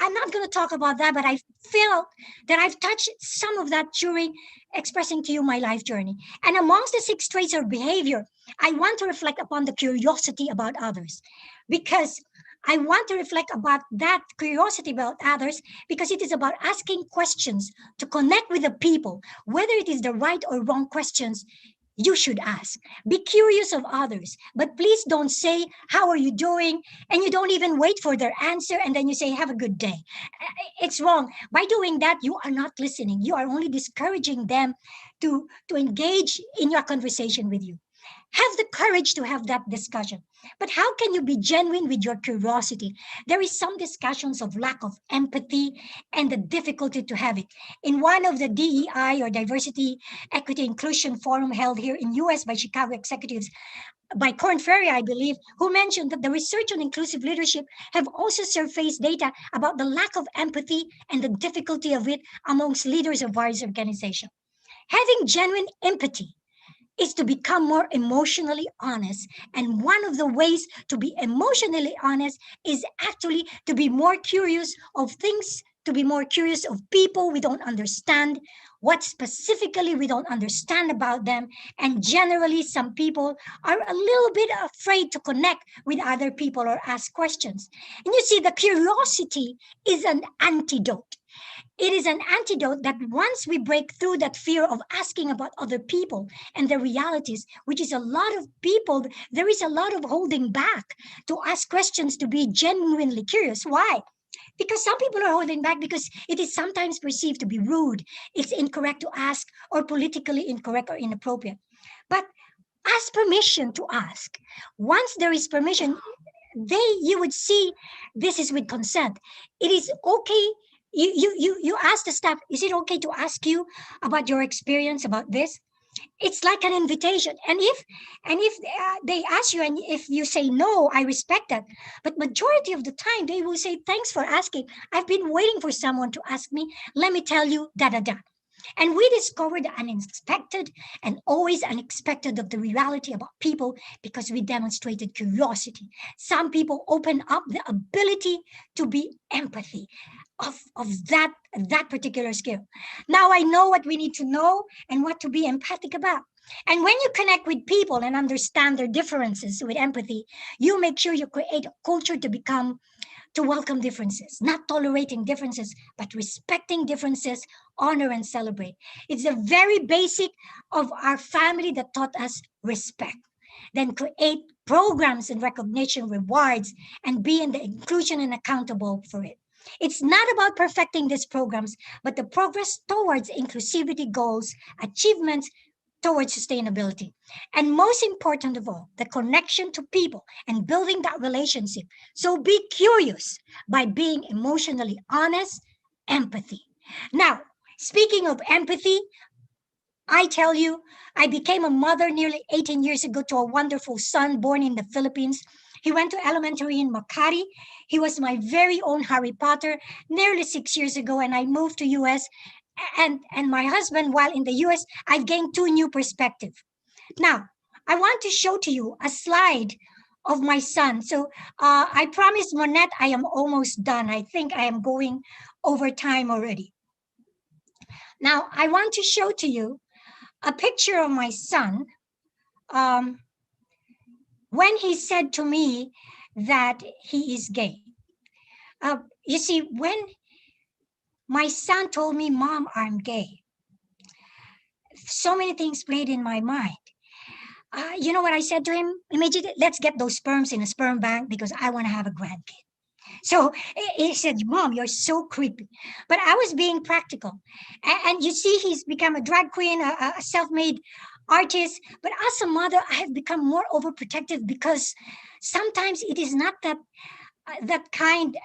[SPEAKER 8] I'm not going to talk about that, but I feel that I've touched some of that during expressing to you my life journey. And amongst the 6 traits of behavior, I want to reflect upon the curiosity about others, because I want to reflect about that curiosity about others, because it is about asking questions to connect with the people, whether it is the right or wrong questions you should ask. Be curious of others, but please don't say, how are you doing? And you don't even wait for their answer. And then you say, have a good day. It's wrong. By doing that, you are not listening. You are only discouraging them to engage in your conversation with you. Have the courage to have that discussion. But how can you be genuine with your curiosity? There is some discussions of lack of empathy and the difficulty to have it. In one of the DEI, or Diversity, Equity, Inclusion Forum held here in US by Chicago executives, by Korn Ferry, I believe, who mentioned that the research on inclusive leadership have also surfaced data about the lack of empathy and the difficulty of it amongst leaders of various organizations. Having genuine empathy is to become more emotionally honest. And one of the ways to be emotionally honest is actually to be more curious of things, to be more curious of people we don't understand, what specifically we don't understand about them. And generally, some people are a little bit afraid to connect with other people or ask questions. And you see, the curiosity is an antidote. It is an antidote that once we break through that fear of asking about other people and the realities, which is a lot of people, there is a lot of holding back to ask questions, to be genuinely curious. Why? Because some people are holding back because it is sometimes perceived to be rude, it's incorrect to ask, or politically incorrect or inappropriate. But ask permission to ask. Once there is permission, you would see this is with consent. It is okay. You ask the staff, is it okay to ask you about your experience about this? It's like an invitation. And if they ask you, and if you say no, I respect that. But majority of the time, they will say, thanks for asking. I've been waiting for someone to ask me. Let me tell you, da da da. And we discovered the unexpected and always unexpected of the reality about people because we demonstrated curiosity. Some people open up the ability to be empathy of that particular skill. Now I know what we need to know and what to be empathic about. And when you connect with people and understand their differences with empathy, you make sure you create a culture to welcome differences, not tolerating differences, but respecting differences, honor and celebrate. It's the very basic of our family that taught us respect. Then create programs and recognition, rewards, and be in the inclusion and accountable for it. It's not about perfecting these programs, but the progress towards inclusivity goals, achievements towards sustainability. And most important of all, the connection to people and building that relationship. So be curious by being emotionally honest, empathy. Now, speaking of empathy, I tell you, I became a mother nearly 18 years ago to a wonderful son born in the Philippines. He went to elementary in Makati. He was my very own Harry Potter nearly 6 years ago, and I moved to US. And my husband, while in the US, I've gained 2 new perspectives. Now, I want to show to you a slide of my son. So I promised Monette I am almost done. I think I am going over time already. Now, I want to show to you a picture of my son when he said to me that he is gay. You see, when my son told me, Mom, I'm gay, so many things played in my mind. You know what I said to him? Immediately, let's get those sperms in a sperm bank because I want to have a grandkid. So he said, Mom, you're so creepy. But I was being practical. And you see, he's become a drag queen, a self-made artist. But as a mother, I have become more overprotective because sometimes it is not that kind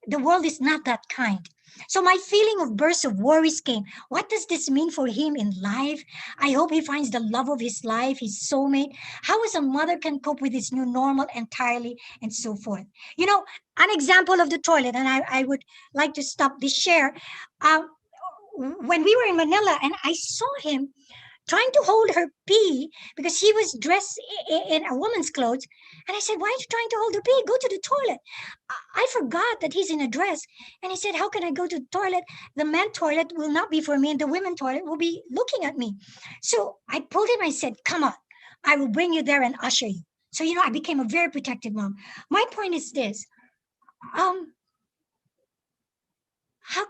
[SPEAKER 8] the world is not that kind. So my feeling of bursts of worries came. What does this mean for him in life? I hope he finds the love of his life, his soulmate. How as a mother can cope with this new normal entirely, and so forth. You know, an example of the toilet, and I would like to stop this share. When we were in Manila and I saw him trying to hold her pee because he was dressed in a woman's clothes. And I said, why are you trying to hold her pee? Go to the toilet. I forgot that he's in a dress. And he said, how can I go to the toilet? The men toilet will not be for me and the women toilet will be looking at me. So I pulled him. I said, come on, I will bring you there and usher you. So, you know, I became a very protective mom. My point is this. How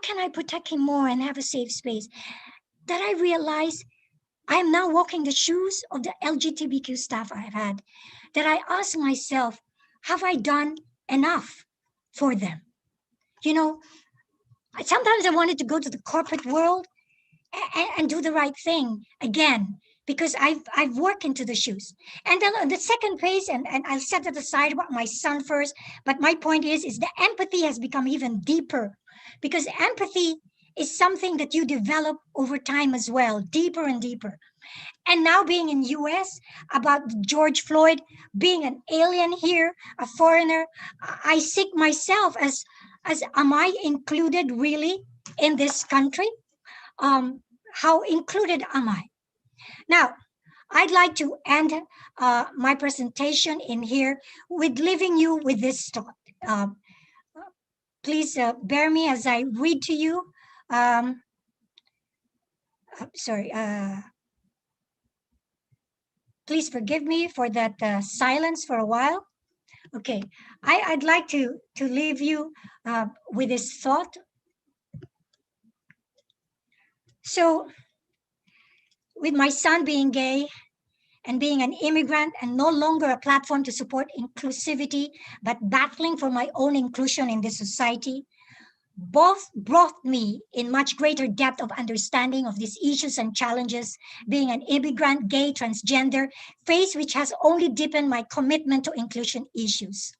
[SPEAKER 8] can I protect him more and have a safe space? That I realized I am now walking the shoes of the LGBTQ staff I've had, that I ask myself, have I done enough for them? You know, sometimes I wanted to go to the corporate world and do the right thing again, because I've worked into the shoes. And then on the second page, and I'll set it aside about my son first, but my point is the empathy has become even deeper, because empathy is something that you develop over time as well, deeper and deeper. And now being in US, about George Floyd, being an alien here, a foreigner, I seek myself as am I included really in this country? How included am I? Now, I'd like to end my presentation in here with leaving you with this thought. Please bear me as I read to you. Please forgive me for that silence for a while. Okay, I'd like to leave you with this thought. So, with my son being gay and being an immigrant and no longer a platform to support inclusivity, but battling for my own inclusion in this society, both brought me in much greater depth of understanding of these issues and challenges, being an immigrant, gay, transgender, phase which has only deepened my commitment to inclusion issues.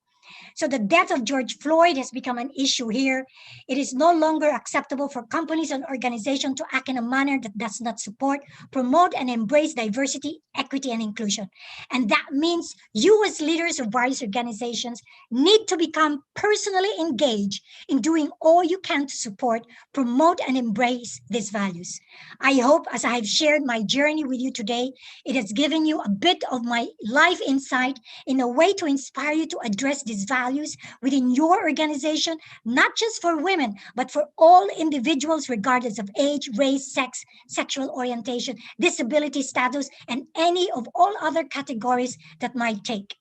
[SPEAKER 8] So the death of George Floyd has become an issue here. It is no longer acceptable for companies and organizations to act in a manner that does not support, promote, and embrace diversity, equity, and inclusion. And that means you as leaders of various organizations need to become personally engaged in doing all you can to support, promote, and embrace these values. I hope as I have shared my journey with you today, it has given you a bit of my life insight in a way to inspire you to address these values within your organization, not just for women, but for all individuals regardless of age, race, sex, sexual orientation, disability status, and any of all other categories that might take.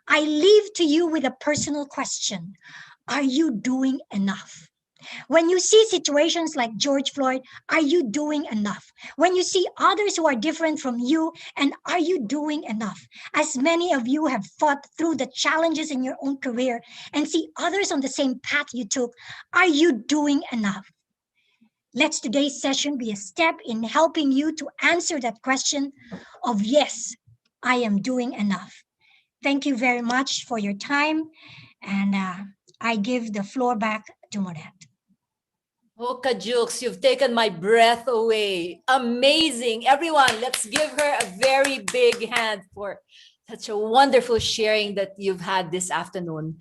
[SPEAKER 8] I leave to you with a personal question. Are you doing enough? When you see situations like George Floyd, are you doing enough? When you see others who are different from you, and are you doing enough? As many of you have fought through the challenges in your own career and see others on the same path you took, are you doing enough? Let today's session be a step in helping you to answer that question of yes, I am doing enough. Thank you very much for your time, and I give the floor back to Monette.
[SPEAKER 7] Oh, Kajux, you've taken my breath away. Amazing. Everyone, let's give her a very big hand for such a wonderful sharing that you've had this afternoon.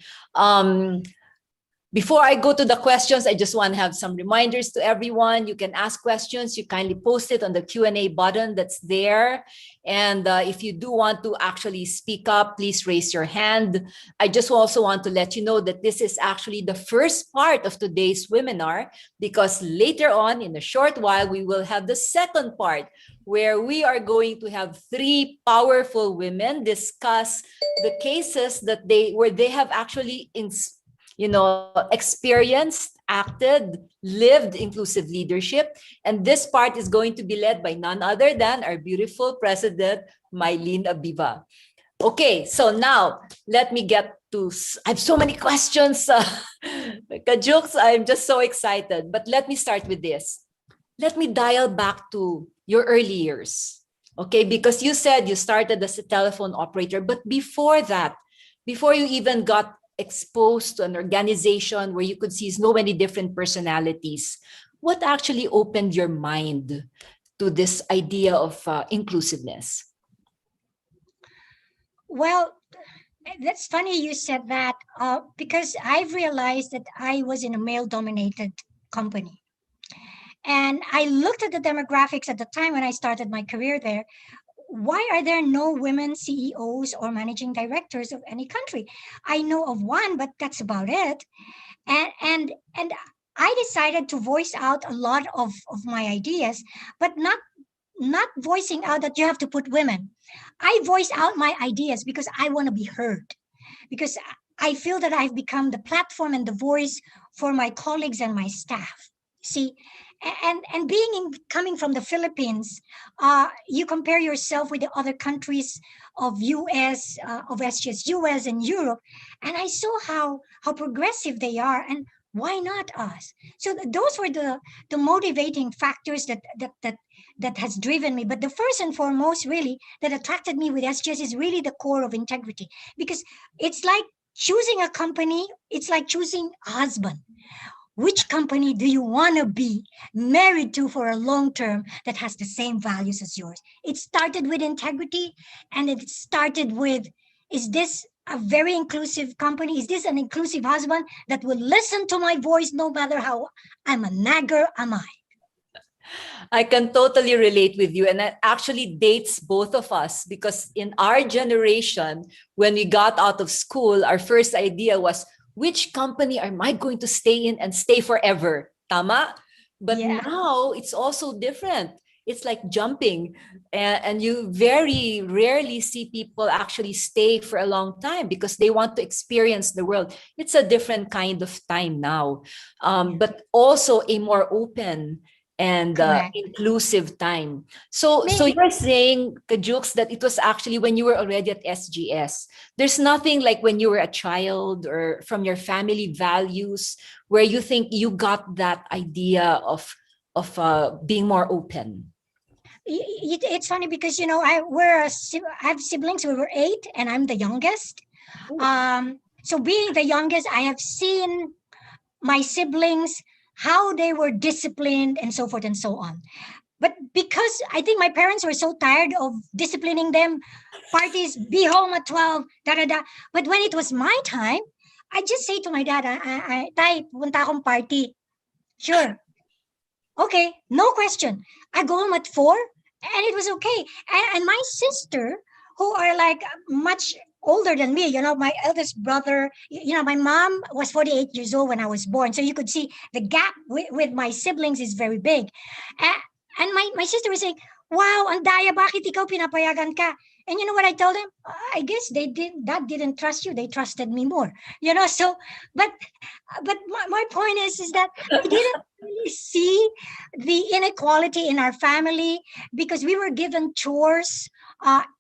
[SPEAKER 7] Before I go to the questions, I just want to have some reminders to everyone. You can ask questions. You kindly post it on the Q&A button that's there. And if you do want to actually speak up, please raise your hand. I just also want to let you know that this is actually the first part of today's webinar, because later on in a short while, we will have the second part where we are going to have 3 powerful women discuss the cases that they have actually experienced, acted, lived inclusive leadership. And this part is going to be led by none other than our beautiful President, Mylene Abiva. Okay, so now let me get to, I have so many questions. Kajux, I'm just so excited. But let me start with this. Let me dial back to your early years. Okay, because you said you started as a telephone operator, but before that, before you even got exposed to an organization where you could see so many different personalities, what actually opened your mind to this idea of inclusiveness?
[SPEAKER 8] Well, that's funny you said that because I've realized that I was in a male-dominated company. And I looked at the demographics at the time when I started my career there. Why are there no women CEOs or managing directors of any country? I know of one, but that's about it. And I decided to voice out a lot of my ideas, but not voicing out that you have to put women. I voice out my ideas because I want to be heard, because I feel that I've become the platform and the voice for my colleagues and my staff. See, and coming from the Philippines, you compare yourself with the other countries of US, of SGS US and Europe, and I saw how progressive they are, and why not us? So those were the motivating factors that has driven me. But the first and foremost, really, that attracted me with SGS is really the core of integrity, because it's like choosing a company. It's like choosing a husband. Which company do you want to be married to for a long term that has the same values as yours? It started with integrity, and it started with, is this a very inclusive company? Is this an inclusive husband that will listen to my voice no matter how I'm a nagger am I?
[SPEAKER 7] I can totally relate with you. And that actually dates both of us, because in our generation, when we got out of school, our first idea was, which company am I going to stay in and stay forever? Tama? But
[SPEAKER 8] Yeah.
[SPEAKER 7] now it's also different. It's like jumping, and you very rarely see people actually stay for a long time because they want to experience the world. It's a different kind of time now, but also a more open and
[SPEAKER 8] Correct.
[SPEAKER 7] inclusive time. So
[SPEAKER 8] Maybe-
[SPEAKER 7] you're saying, Kajux, that it was actually when you were already at SGS. There's nothing like when you were a child or from your family values where you think you got that idea of being more open.
[SPEAKER 8] It's funny because I have siblings. We were 8, and I'm the youngest. So being the youngest, I have seen my siblings, how they were disciplined and so forth and so on. But because I think my parents were so tired of disciplining them, parties, be home at 12, da da da. But when it was my time, I just say to my dad, Tay, punta akong party. Sure. Okay, no question. I go home at 4, and it was okay. And my sister, who are like much older than me, my eldest brother, my mom was 48 years old when I was born. So you could see the gap with my siblings is very big. And my sister was saying, wow, Andaya, bakit ikaw pinapayagan ka? And you know what I told them? I guess that didn't trust you. They trusted me more, so, but my point is that I didn't really see the inequality in our family because we were given chores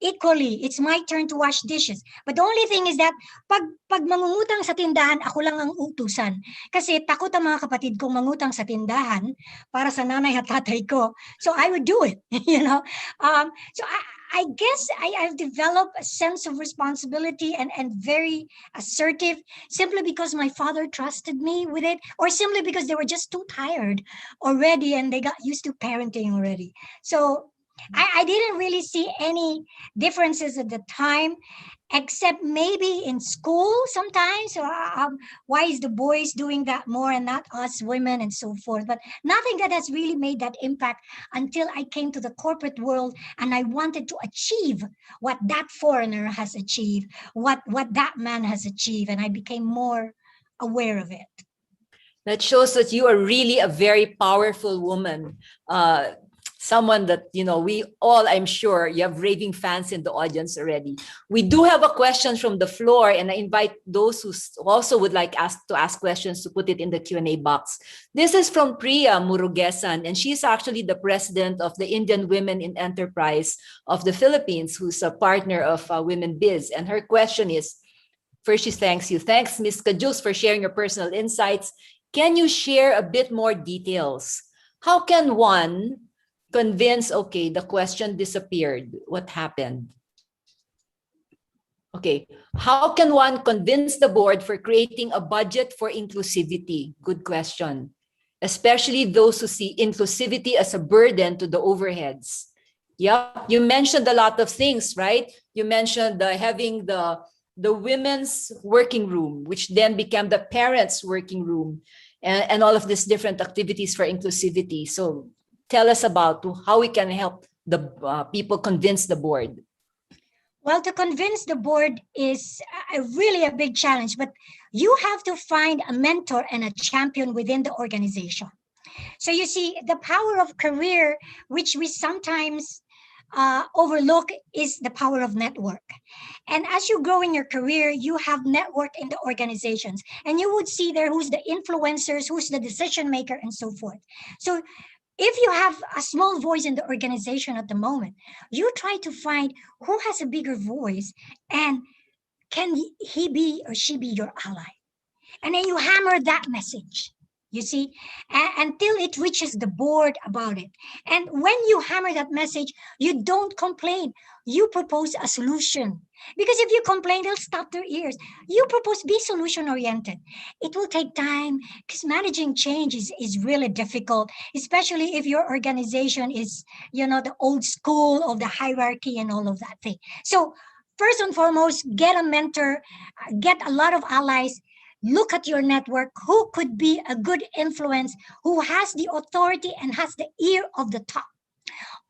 [SPEAKER 8] equally. It's my turn to wash dishes. But the only thing is that pag mangungutang sa tindahan, ako lang ang utusan. Kasi takot ang mga kapatid kong mangutang sa tindahan para sa nanay at tatay ko. So I would do it, So I guess I've developed a sense of responsibility and very assertive simply because my father trusted me with it, or simply because they were just too tired already and they got used to parenting already. So I didn't really see any differences at the time, except maybe in school sometimes. So why is the boys doing that more and not us women and so forth? But nothing that has really made that impact until I came to the corporate world and I wanted to achieve what that foreigner has achieved, what that man has achieved, and I became more aware of it.
[SPEAKER 7] That shows that you are really a very powerful woman. Someone that, we all, I'm sure, you have raving fans in the audience already. We do have a question from the floor, and I invite those who also would like to ask questions to put it in the Q&A box. This is from Priya Murugesan, and she's actually the president of the Indian Women in Enterprise of the Philippines, who's a partner of Women Biz. And her question is, first, she thanks you. Thanks, Ms. Kajus, for sharing your personal insights. Can you share a bit more details? How can one convince, okay, the question disappeared? What happened? Okay, how can one convince the board for creating a budget for inclusivity? Good question. Especially those who see inclusivity as a burden to the overheads. Yeah, you mentioned a lot of things, right? You mentioned having the women's working room, which then became the parents' working room, and all of these different activities for inclusivity. So tell us about how we can help the people convince the board.
[SPEAKER 8] Well, to convince the board is really a big challenge, but you have to find a mentor and a champion within the organization. So you see, the power of career, which we sometimes overlook, is the power of network. And as you grow in your career, you have network in the organizations, and you would see there who's the influencers, who's the decision maker, and so forth. So if you have a small voice in the organization at the moment, you try to find who has a bigger voice and can he be or she be your ally? And then you hammer that message, you see, until it reaches the board about it. And when you hammer that message, you don't complain. You propose a solution. Because if you complain, they'll stop their ears. You propose, be solution oriented. It will take time because managing change is really difficult, especially if your organization is, the old school of the hierarchy and all of that thing. So first and foremost, get a mentor, get a lot of allies. Look at your network, who could be a good influence, who has the authority and has the ear of the top.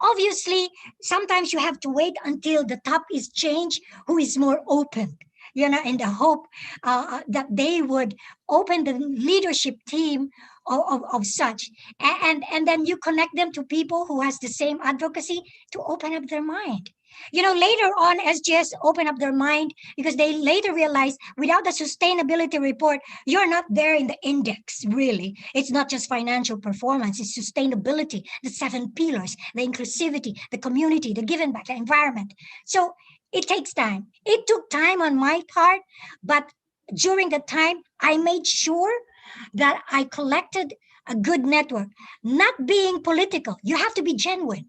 [SPEAKER 8] Obviously, sometimes you have to wait until the top is changed, who is more open, in the hope that they would open the leadership team of such. And then you connect them to people who has the same advocacy to open up their mind. Later on, SGS open up their mind because they later realized without the sustainability report, you're not there in the index, really. It's not just financial performance, it's sustainability, the 7 pillars, the inclusivity, the community, the giving back, the environment. So it takes time. It took time on my part, but during the time, I made sure that I collected a good network, not being political. You have to be genuine.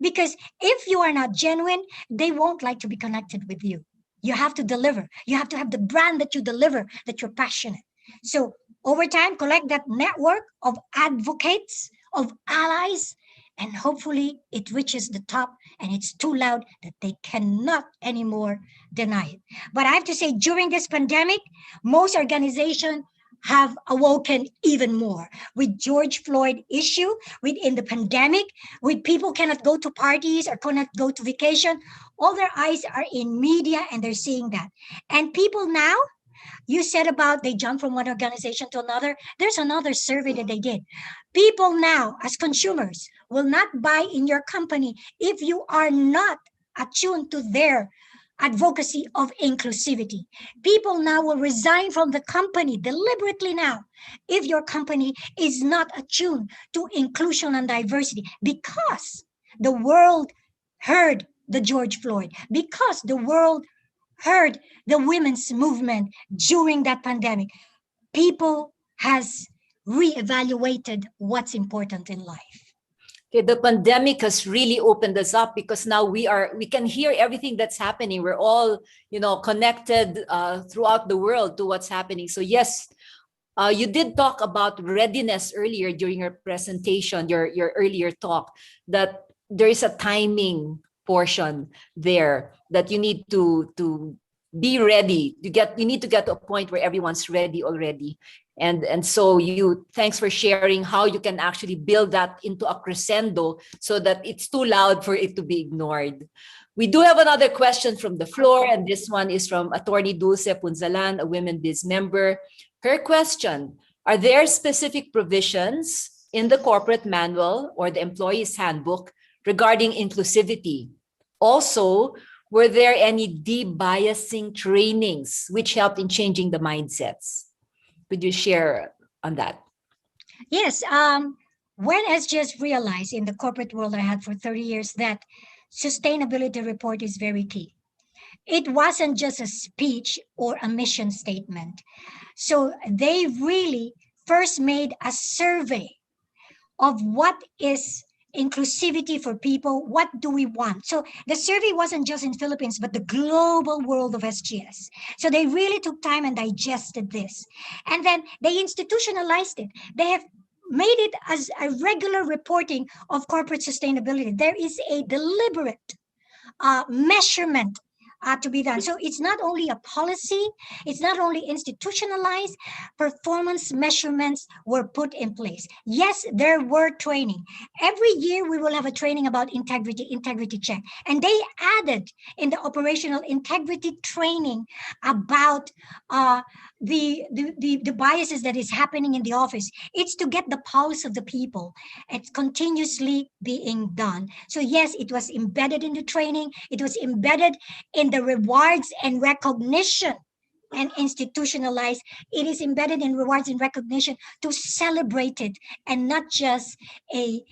[SPEAKER 8] Because if you are not genuine, they won't like to be connected with you. You have to deliver. You have to have the brand that you deliver, that you're passionate. So over time, collect that network of advocates, of allies, and hopefully it reaches the top and it's too loud that they cannot anymore deny it. But I have to say, during this pandemic, most organizations have awoken even more with George Floyd issue, within the pandemic, with people cannot go to parties or cannot go to vacation. All their eyes are in media and they're seeing that. And people now, you said about they jump from one organization to another. There's another survey that they did. People now, as consumers, will not buy in your company if you are not attuned to their advocacy of inclusivity. People now will resign from the company deliberately now if your company is not attuned to inclusion and diversity, because the world heard the George Floyd, because the world heard the women's movement during that pandemic. People has reevaluated what's important in life.
[SPEAKER 7] Okay, the pandemic has really opened us up because now we can hear everything that's happening. We're all, connected throughout the world to what's happening. So yes, you did talk about readiness earlier during your presentation, your earlier talk, that there is a timing portion there that you need to be ready. You need to get to a point where everyone's ready already. And so thanks for sharing how you can actually build that into a crescendo so that it's too loud for it to be ignored. We do have another question from the floor, and this one is from Attorney Dulce Punzalan, a Women Biz member. Her question: are there specific provisions in the corporate manual or the employee's handbook regarding inclusivity? Also, were there any de-biasing trainings which helped in changing the mindsets? Could you share on that?
[SPEAKER 8] Yes. When SGS realized in the corporate world I had for 30 years that sustainability report is very key. It wasn't just a speech or a mission statement. So they really first made a survey of what is inclusivity for people. What do we want? So the survey wasn't just in Philippines, but the global world of SGS. So they really took time and digested this. And then they institutionalized it. They have made it as a regular reporting of corporate sustainability. There is a deliberate measurement to be done. So it's not only a policy, it's not only institutionalized, performance measurements were put in place. Yes, there were training. Every year we will have a training about integrity check. And they added in the operational integrity training about the biases that is happening in the office. It's to get the pulse of the people. It's continuously being done. So yes, it was embedded in the training. It was embedded in the rewards and recognition and institutionalized. It is embedded in rewards and recognition to celebrate it and not just a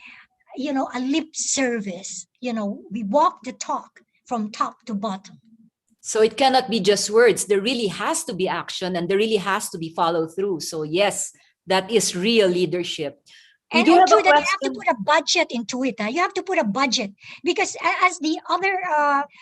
[SPEAKER 8] lip service. We walk the talk from top to bottom.
[SPEAKER 7] So it cannot be just words. There really has to be action and there really has to be follow through. So yes, that is real leadership.
[SPEAKER 8] And true that you have to put a budget into it. You have to put a budget because as the other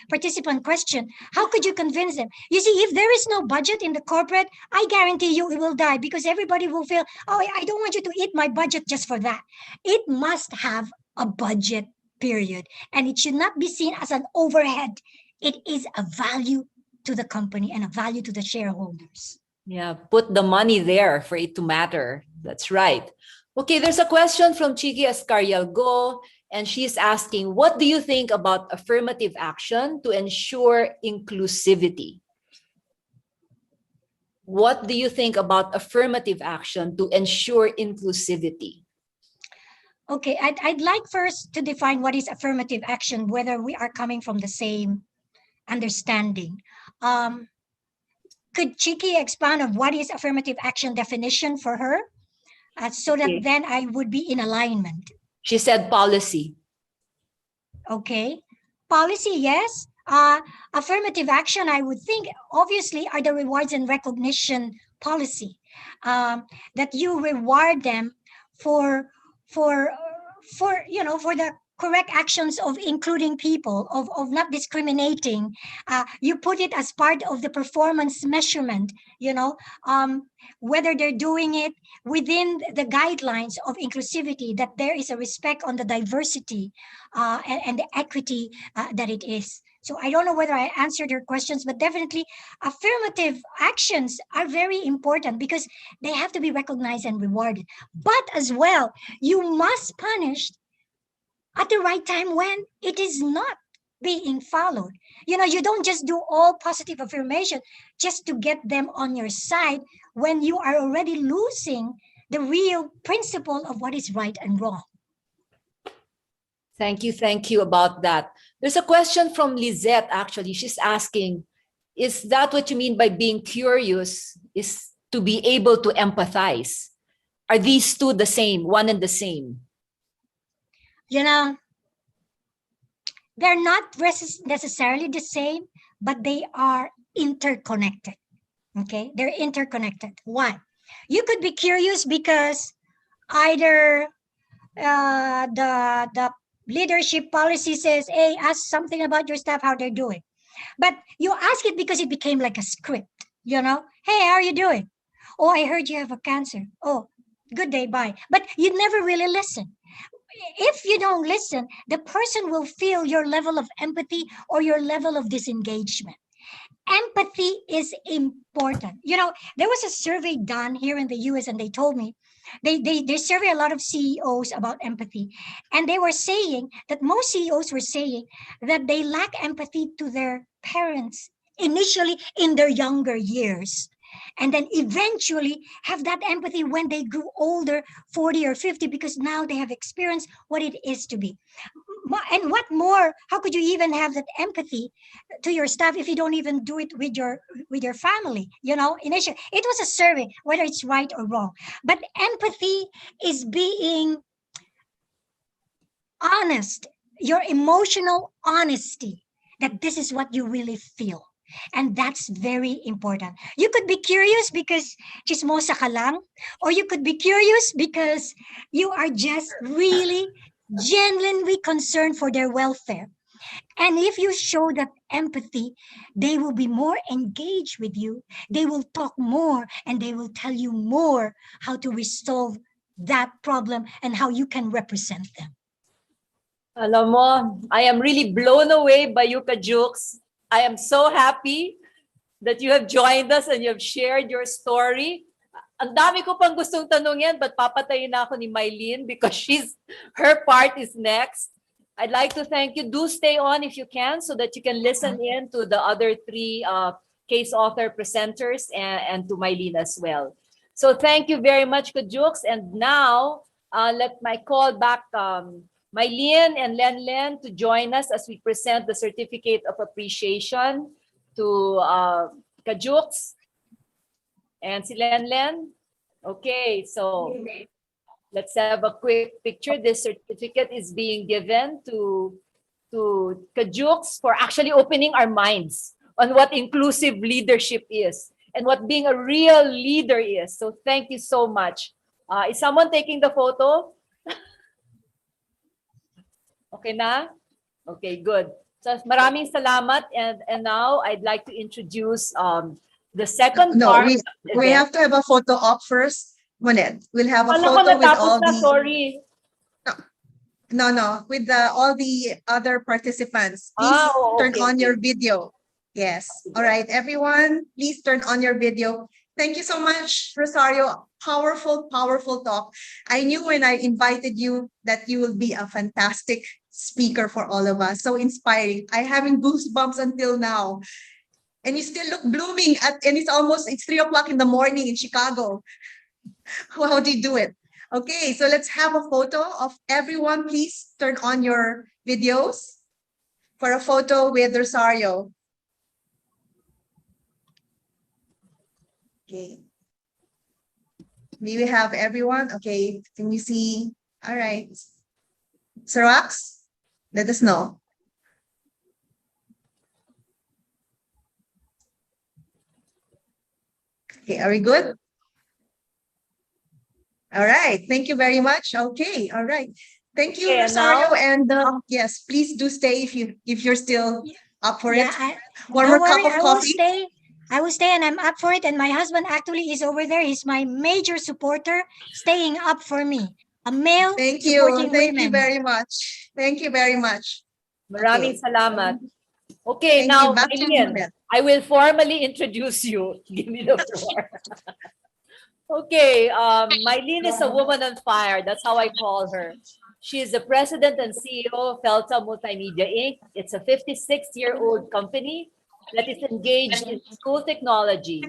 [SPEAKER 8] participant questioned, how could you convince them? You see, if there is no budget in the corporate, I guarantee you it will die because everybody will feel, oh, I don't want you to eat my budget just for that. It must have a budget, period. And it should not be seen as an overhead. It is a value to the company and a value to the shareholders.
[SPEAKER 7] Yeah, put the money there for it to matter. That's right. Okay, there's a question from Chiki Escarialgo, and she's asking, what do you think about affirmative action to ensure inclusivity? What do you think about affirmative action to ensure inclusivity?
[SPEAKER 8] Okay, I'd like first to define what is affirmative action, whether we are coming from the same understanding. Could Chiki expand on what is affirmative action definition for her? So that then I would be in alignment.
[SPEAKER 7] She said policy.
[SPEAKER 8] Okay. Policy, yes. Affirmative action, I would think, obviously, are the rewards and recognition policy. That you reward them for the correct actions of including people, of not discriminating. You put it as part of the performance measurement, whether they're doing it within the guidelines of inclusivity, that there is a respect on the diversity and the equity that it is. So I don't know whether I answered your questions, but definitely affirmative actions are very important because they have to be recognized and rewarded. But as well, you must punish at the right time when it is not being followed. You don't just do all positive affirmation just to get them on your side when you are already losing the real principle of what is right and wrong.
[SPEAKER 7] Thank you about that. There's a question from Lizette, actually. She's asking, is that what you mean by being curious, is to be able to empathize? Are these two the same, one and the same?
[SPEAKER 8] They're not necessarily the same, but they are interconnected. Okay, they're interconnected. Why? You could be curious because either the leadership policy says, hey, ask something about your staff, how they're doing. But you ask it because it became like a script, hey, how are you doing? Oh, I heard you have a cancer. Oh, good day, bye. But you never really listen. If you don't listen, the person will feel your level of empathy or your level of disengagement. Empathy is important. There was a survey done here in the US and they told me, they survey a lot of CEOs about empathy. And they were saying that most CEOs were saying that they lack empathy to their parents initially in their younger years. And then eventually have that empathy when they grew older, 40 or 50, because now they have experienced what it is to be. And what more, how could you even have that empathy to your staff if you don't even do it with your family? Initially, it was a survey, whether it's right or wrong. But empathy is being honest, your emotional honesty, that this is what you really feel. And that's very important. You could be curious because chismosa ka lang, or you could be curious because you are just really genuinely concerned for their welfare. And if you show that empathy, they will be more engaged with you. They will talk more and they will tell you more how to resolve that problem and how you can represent them.
[SPEAKER 7] Alam mo, I am really blown away by you, Kajux. I am so happy that you have joined us and you have shared your story. Ang dami ko pang gustong tanungin, but papatayin na ako ni Mylene because her part is next. I'd like to thank you. Do stay on if you can so that you can listen in to the other three case author presenters and to Mylene as well. So thank you very much, Kajux. And now, let my call back Mylene and Len to join us as we present the Certificate of Appreciation to Kajux and si Len. Okay, so let's have a quick picture. This certificate is being given to Kajux for actually opening our minds on what inclusive leadership is and what being a real leader is. So thank you so much. Is someone taking the photo? Okay na? Okay, good. So maraming salamat, and now I'd like to introduce the second
[SPEAKER 5] No,
[SPEAKER 7] part.
[SPEAKER 5] we have to have a photo op first, Monet. We'll have a
[SPEAKER 7] Wala ko
[SPEAKER 5] photo with
[SPEAKER 7] natapos
[SPEAKER 5] all
[SPEAKER 7] na,
[SPEAKER 5] the
[SPEAKER 7] sorry.
[SPEAKER 5] no with all the other participants. Please turn
[SPEAKER 7] Okay,
[SPEAKER 5] on
[SPEAKER 7] okay.
[SPEAKER 5] your video. Yes. All right, everyone, please turn on your video. Thank you so much, Rosario. Powerful, powerful talk. I knew when I invited you that you will be a fantastic speaker for all of us. So inspiring. I'm having goosebumps until now. And you still look blooming and it's 3 o'clock in the morning in Chicago. How do you do it? Okay, so let's have a photo of everyone. Please turn on your videos for a photo with Rosario. Okay. May we have everyone? Okay, can you see? All right. Sarax, let us know. Okay, are we good? All right, thank you very much. Okay, all right. Thank you,
[SPEAKER 7] Okay, and
[SPEAKER 5] Rosario.
[SPEAKER 7] now-
[SPEAKER 5] And yes, please do stay if you're still up for
[SPEAKER 8] Yeah,
[SPEAKER 5] it. One
[SPEAKER 8] don't
[SPEAKER 5] more cup
[SPEAKER 8] worry,
[SPEAKER 5] of coffee.
[SPEAKER 8] I will stay and I'm up for it. And my husband actually is over there. He's my major supporter, staying up for me. A male
[SPEAKER 5] Thank you.
[SPEAKER 8] supporting
[SPEAKER 5] Thank you
[SPEAKER 8] women.
[SPEAKER 5] very much. Thank you very much.
[SPEAKER 7] Maraming
[SPEAKER 5] Okay.
[SPEAKER 7] salamat. Okay,
[SPEAKER 5] Thank
[SPEAKER 7] now,
[SPEAKER 5] you. Back to you,
[SPEAKER 7] Mylene,
[SPEAKER 5] Monet.
[SPEAKER 7] I will formally introduce you. Give me the floor. Okay, Mylene is a woman on fire. That's how I call her. She is the president and CEO of Felta Multimedia Inc. It's a 56-year-old company that is engaged in school technology.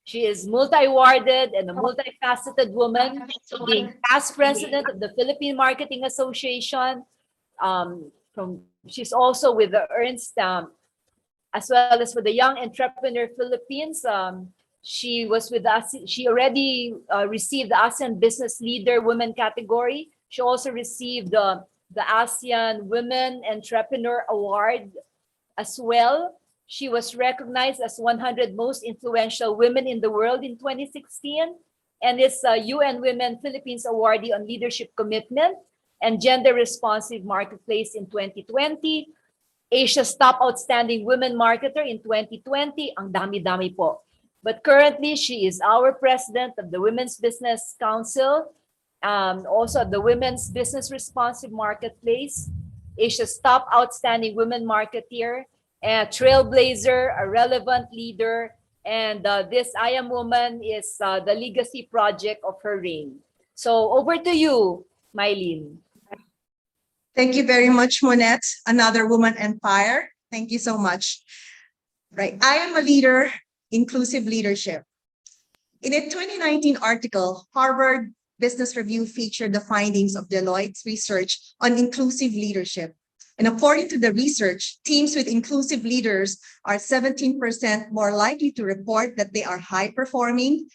[SPEAKER 7] She is multi-awarded and a multifaceted woman, being past president of the Philippine Marketing Association. She's also with the Ernst, as well as with the Young Entrepreneur Philippines. She was with us. She already received the ASEAN Business Leader Women category. She also received the ASEAN Women Entrepreneur Award as well. She was recognized as 100 most influential women in the world in 2016 and is a UN Women Philippines awardee on leadership commitment and gender responsive marketplace in 2020. Asia's top outstanding women marketer in 2020. Ang dami-dami po. But currently, she is our president of the Women's Business Council, also the Women's Business Responsive Marketplace, Asia's top outstanding women marketeer, a trailblazer, a relevant leader, and this I Am Woman is the legacy project of her reign. So over to you, Mylene.
[SPEAKER 5] Thank you very much, Monette. Another woman empire. Thank you so much. Right. I am a leader, inclusive leadership. In a 2019 article, Harvard Business Review featured the findings of Deloitte's research on inclusive leadership. And according to the research, teams with inclusive leaders are 17% more likely to report that they are high performing,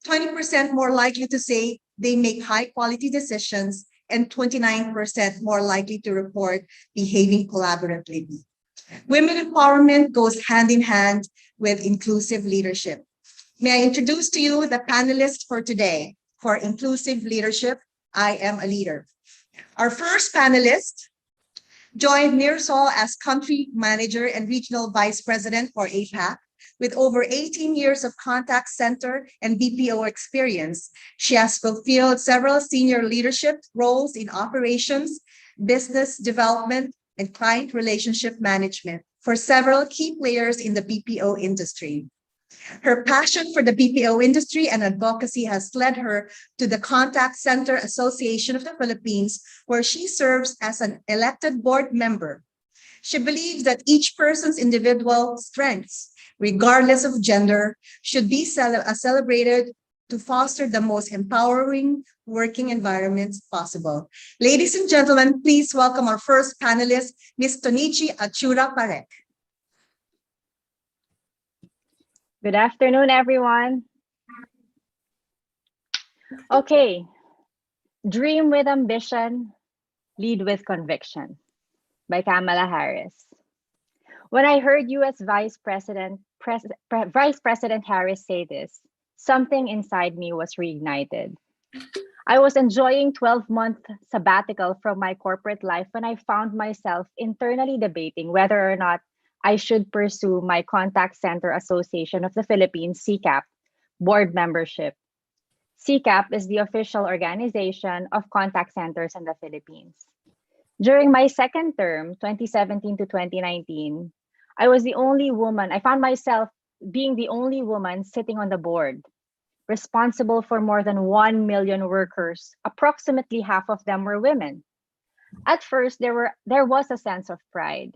[SPEAKER 5] 20% more likely to say they make high quality decisions, and 29% more likely to report behaving collaboratively. Women empowerment goes hand in hand with inclusive leadership. May I introduce to you the panelists for today. For inclusive leadership, I am a leader. Our first panelist joined Nearsol as country manager and regional vice president for APAC. With over 18 years of contact center and BPO experience, she has fulfilled several senior leadership roles in operations, business development, and client relationship management for several key players in the BPO industry. Her passion for the BPO industry and advocacy has led her to the Contact Center Association of the Philippines, where she serves as an elected board member. She believes that each person's individual strengths, regardless of gender, should be celebrated to foster the most empowering working environments possible. Ladies and gentlemen, please welcome our first panelist, Ms. Tonichi Achura Parek.
[SPEAKER 10] Good afternoon, everyone. Okay, Dream with Ambition, Lead with Conviction by Kamala Harris. When I heard US Vice President Harris say this, something inside me was reignited. I was enjoying 12-month sabbatical from my corporate life when I found myself internally debating whether or not I should pursue my Contact Center Association of the Philippines, CCAP, board membership. CCAP is the official organization of contact centers in the Philippines. During my second term, 2017 to 2019, I found myself being the only woman sitting on the board, responsible for more than 1 million workers. Approximately half of them were women. At first, there was a sense of pride.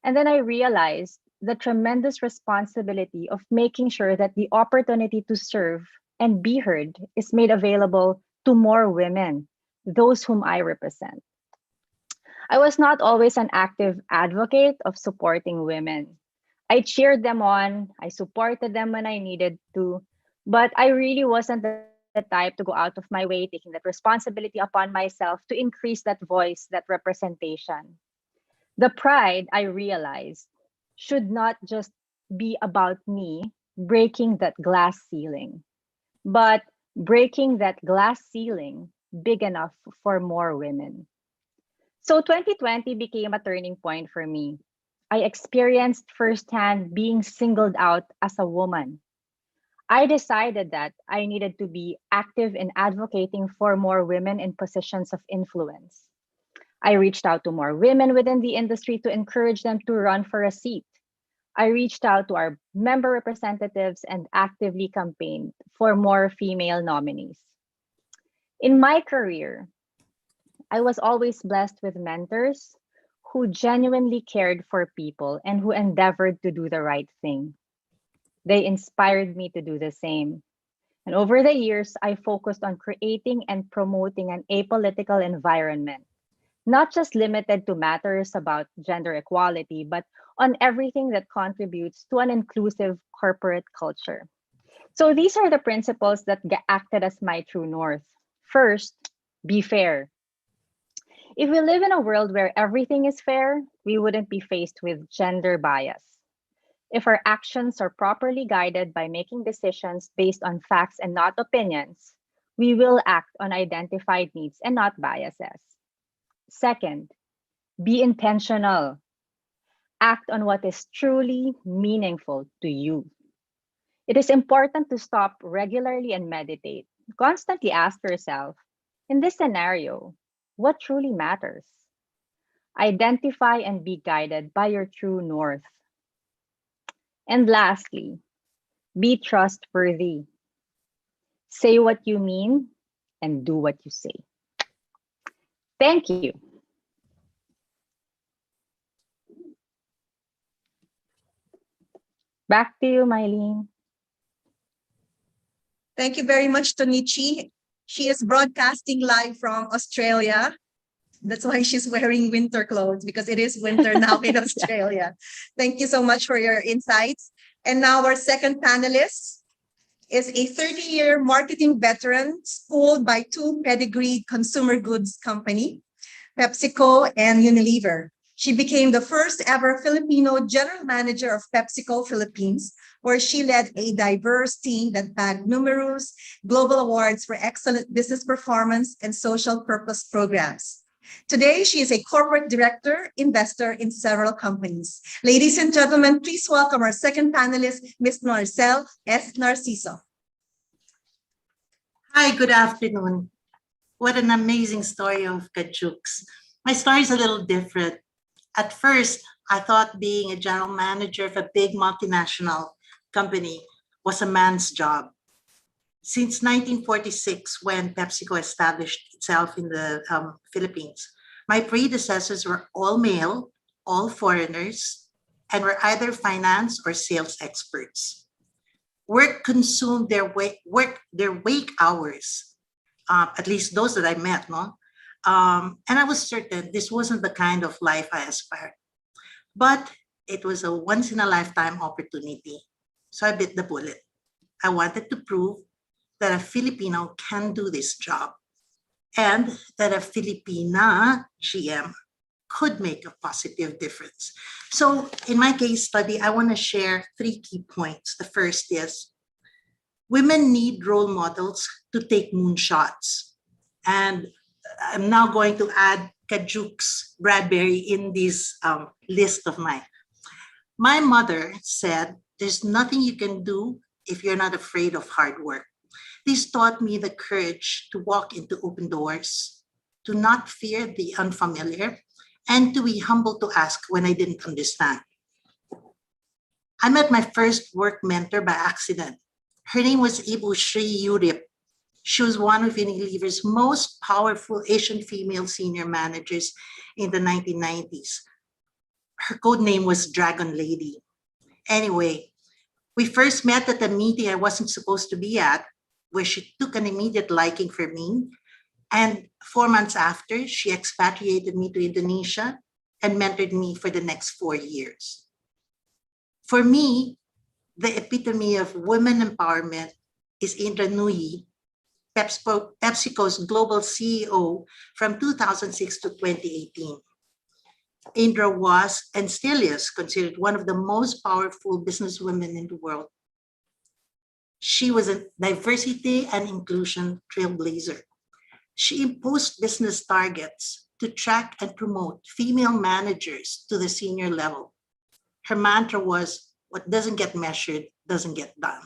[SPEAKER 10] And then I realized the tremendous responsibility of making sure that the opportunity to serve and be heard is made available to more women, those whom I represent. I was not always an active advocate of supporting women. I cheered them on, I supported them when I needed to, but I really wasn't the type to go out of my way, taking that responsibility upon myself to increase that voice, that representation. The pride, I realized, should not just be about me breaking that glass ceiling, but breaking that glass ceiling big enough for more women. So 2020 became a turning point for me. I experienced firsthand being singled out as a woman. I decided that I needed to be active in advocating for more women in positions of influence. I reached out to more women within the industry to encourage them to run for a seat. I reached out to our member representatives and actively campaigned for more female nominees. In my career, I was always blessed with mentors who genuinely cared for people and who endeavored to do the right thing. They inspired me to do the same. And over the years, I focused on creating and promoting an apolitical environment, not just limited to matters about gender equality, but on everything that contributes to an inclusive corporate culture. So these are the principles that acted as my true north. First, be fair. If we live in a world where everything is fair, we wouldn't be faced with gender bias. If our actions are properly guided by making decisions based on facts and not opinions, we will act on identified needs and not biases. Second, be intentional. Act on what is truly meaningful to you. It is important to stop regularly and meditate. Constantly ask yourself, in this scenario, what truly matters? Identify and be guided by your true north. And lastly, be trustworthy. Say what you mean and do what you say. Thank you. Back to you, Mylene.
[SPEAKER 5] Thank you very much, Tonichi. She is broadcasting live from Australia. That's why she's wearing winter clothes, because it is winter now in Australia. Thank you so much for your insights. And now our second panelist is a 30-year marketing veteran schooled by two pedigreed consumer goods company, PepsiCo and Unilever. She became the first ever Filipino general manager of PepsiCo Philippines, where she led a diverse team that bagged numerous global awards for excellent business performance and social purpose programs. Today, she is a corporate director, investor in several companies. Ladies and gentlemen, please welcome our second panelist, Ms. Marcel S. Narciso.
[SPEAKER 11] Hi, good afternoon. What an amazing story of Kajux. My story is a little different. At first, I thought being a general manager of a big multinational company was a man's job. Since 1946, when PepsiCo established itself in the Philippines, my predecessors were all male, all foreigners, and were either finance or sales experts. Work consumed their wake hours, at least those that I met, no? And I was certain this wasn't the kind of life I aspired. But it was a once in a lifetime opportunity. So I bit the bullet. I wanted to prove that a Filipino can do this job and that a Filipina GM could make a positive difference. So in my case study, I want to share 3 key points. The first is women need role models to take moonshots. And I'm now going to add Kajux Bradbury in this list of mine. My mother said, there's nothing you can do if you're not afraid of hard work. This taught me the courage to walk into open doors, to not fear the unfamiliar, and to be humble to ask when I didn't understand. I met my first work mentor by accident. Her name was Ibu Sri Yurip. She was one of Unilever's most powerful Asian female senior managers in the 1990s. Her code name was Dragon Lady. Anyway, we first met at a meeting I wasn't supposed to be at, where she took an immediate liking for me. And 4 months after, she expatriated me to Indonesia and mentored me for the next 4 years. For me, the epitome of women empowerment is Indra Nooyi, PepsiCo's global CEO from 2006 to 2018. Indra was and still is considered one of the most powerful businesswomen in the world. She was a diversity and inclusion trailblazer. She imposed business targets to track and promote female managers to the senior level. Her mantra was, what doesn't get measured doesn't get done.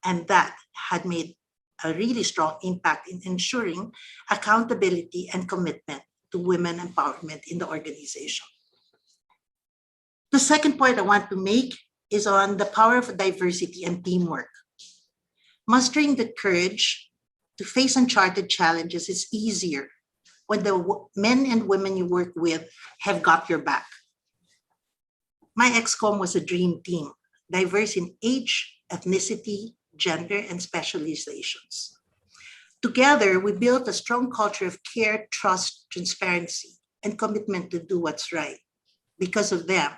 [SPEAKER 11] And that had made a really strong impact in ensuring accountability and commitment to women empowerment in the organization. The second point I want to make is on the power of diversity and teamwork. Mustering the courage to face uncharted challenges is easier when the men and women you work with have got your back. My ExCom was a dream team, diverse in age, ethnicity, gender, and specializations. Together, we built a strong culture of care, trust, transparency, and commitment to do what's right. Because of them,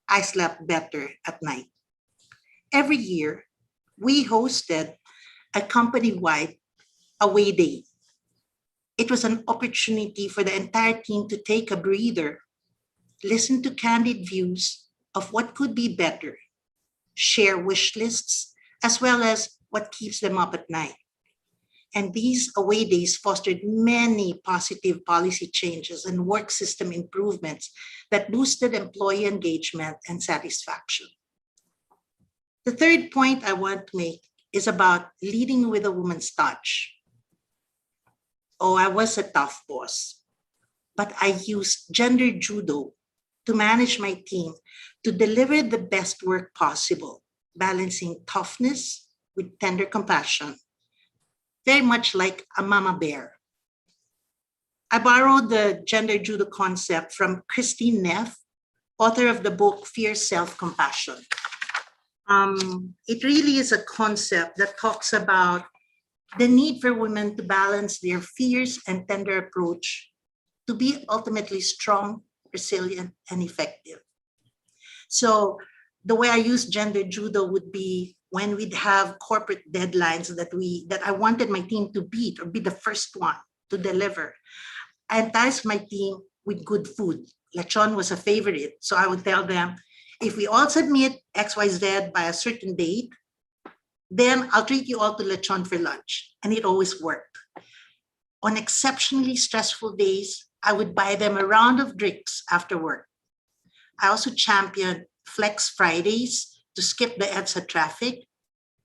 [SPEAKER 11] I slept better at night. Every year, we hosted a company-wide away day. It was an opportunity for the entire team to take a breather, listen to candid views of what could be better, share wish lists, as well as what keeps them up at night. And these away days fostered many positive policy changes and work system improvements that boosted employee engagement and satisfaction. The third point I want to make is about leading with a woman's touch. Oh, I was a tough boss, but I used gender judo to manage my team to deliver the best work possible, balancing toughness with tender compassion, very much like a mama bear. I borrowed the gender judo concept from Christine Neff, author of the book Fierce Self-Compassion. It really is a concept that talks about the need for women to balance their fierce and tender approach to be ultimately strong, resilient, and effective. So the way I use gender judo would be when we'd have corporate deadlines that I wanted my team to beat or be the first one to deliver. I enticed my team with good food. Lechon was a favorite. So I would tell them, if we all submit XYZ by a certain date, then I'll treat you all to lechon for lunch. And it always worked. On exceptionally stressful days, I would buy them a round of drinks after work. I also championed Flex Fridays to skip the EDSA traffic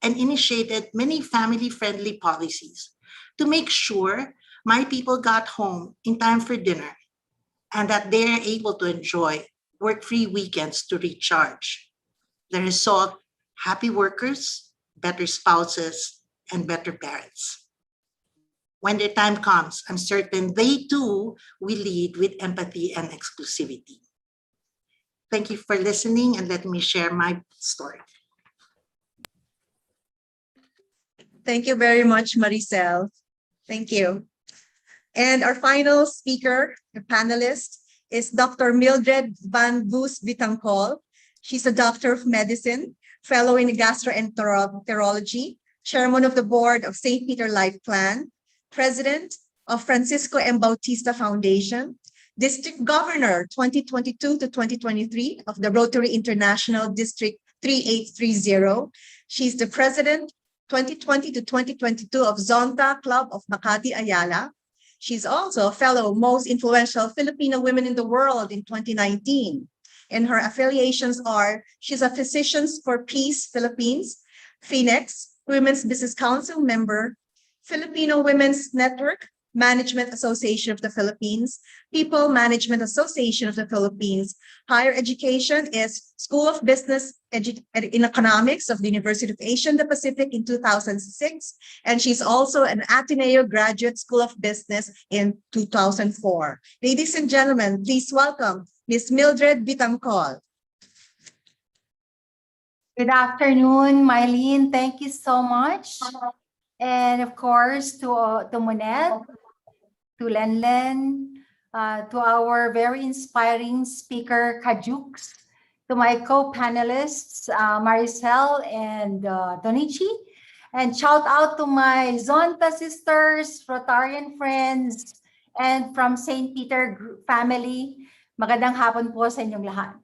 [SPEAKER 11] and initiated many family-friendly policies to make sure my people got home in time for dinner and that they are able to enjoy work-free weekends to recharge. The result, happy workers, better spouses, and better parents. When their time comes, I'm certain they too will lead with empathy and exclusivity. Thank you for listening and let me share my story.
[SPEAKER 5] Thank you very much, Maricel. Thank you. And our final speaker, the panelist, is Dr. Mildred Van Boos Bitancol. She's a doctor of medicine, fellow in gastroenterology, chairman of the board of St. Peter Life Plan, president of Francisco M. Bautista Foundation, district governor 2022 to 2023 of the Rotary International District 3830. She's the president 2020 to 2022 of Zonta Club of Makati Ayala. She's also a fellow most influential Filipino women in the world in 2019. And her affiliations are, she's a Physicians for Peace Philippines, Phoenix, Women's Business Council member, Filipino Women's Network, Management Association of the Philippines, People Management Association of the Philippines. Higher education is School of Business in Economics of the University of Asia and the Pacific in 2006. And she's also an Ateneo Graduate School of Business in 2004. Ladies and gentlemen, please welcome Ms. Mildred Bitancol.
[SPEAKER 12] Good afternoon, Mylene. Thank you so much. And of course, to Monet, to Lenlen, to our very inspiring speaker, Kajux, to my co-panelists, Maricel and Donichi, and shout out to my Zonta sisters, Rotarian friends, and from St. Peter family. Magandang hapon po sa inyong lahat.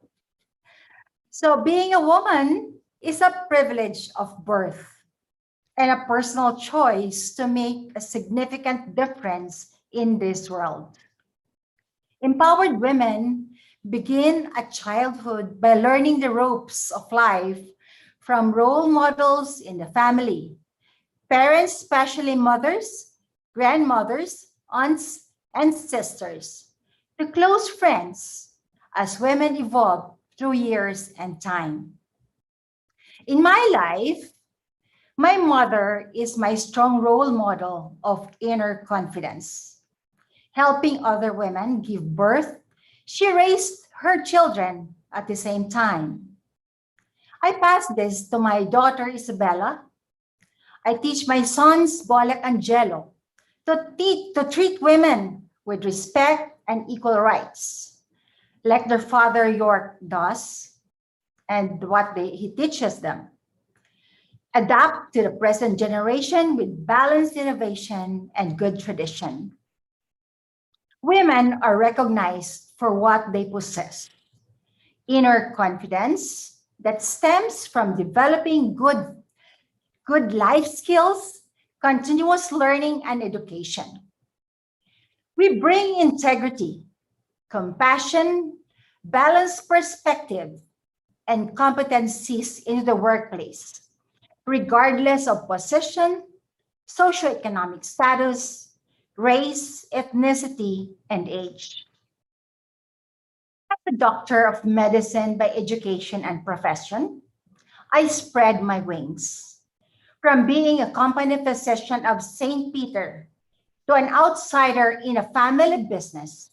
[SPEAKER 12] So being a woman is a privilege of birth and a personal choice to make a significant difference in this world. Empowered women begin at childhood by learning the ropes of life from role models in the family, parents, especially mothers, grandmothers, aunts, and sisters, to close friends as women evolve through years and time. In my life, my mother is my strong role model of inner confidence. Helping other women give birth, she raised her children at the same time. I pass this to my daughter, Isabella. I teach my sons, Bolek and Jello, to treat women with respect and equal rights, like their father York does, and what he teaches them. Adapt to the present generation with balanced innovation and good tradition. Women are recognized for what they possess: inner confidence that stems from developing good life skills, continuous learning, and education. We bring integrity, compassion, balanced perspective, and competencies into the workplace, regardless of position, socioeconomic status, race, ethnicity, and age. As a doctor of medicine by education and profession, I spread my wings. From being a company physician of St. Peter to an outsider in a family business,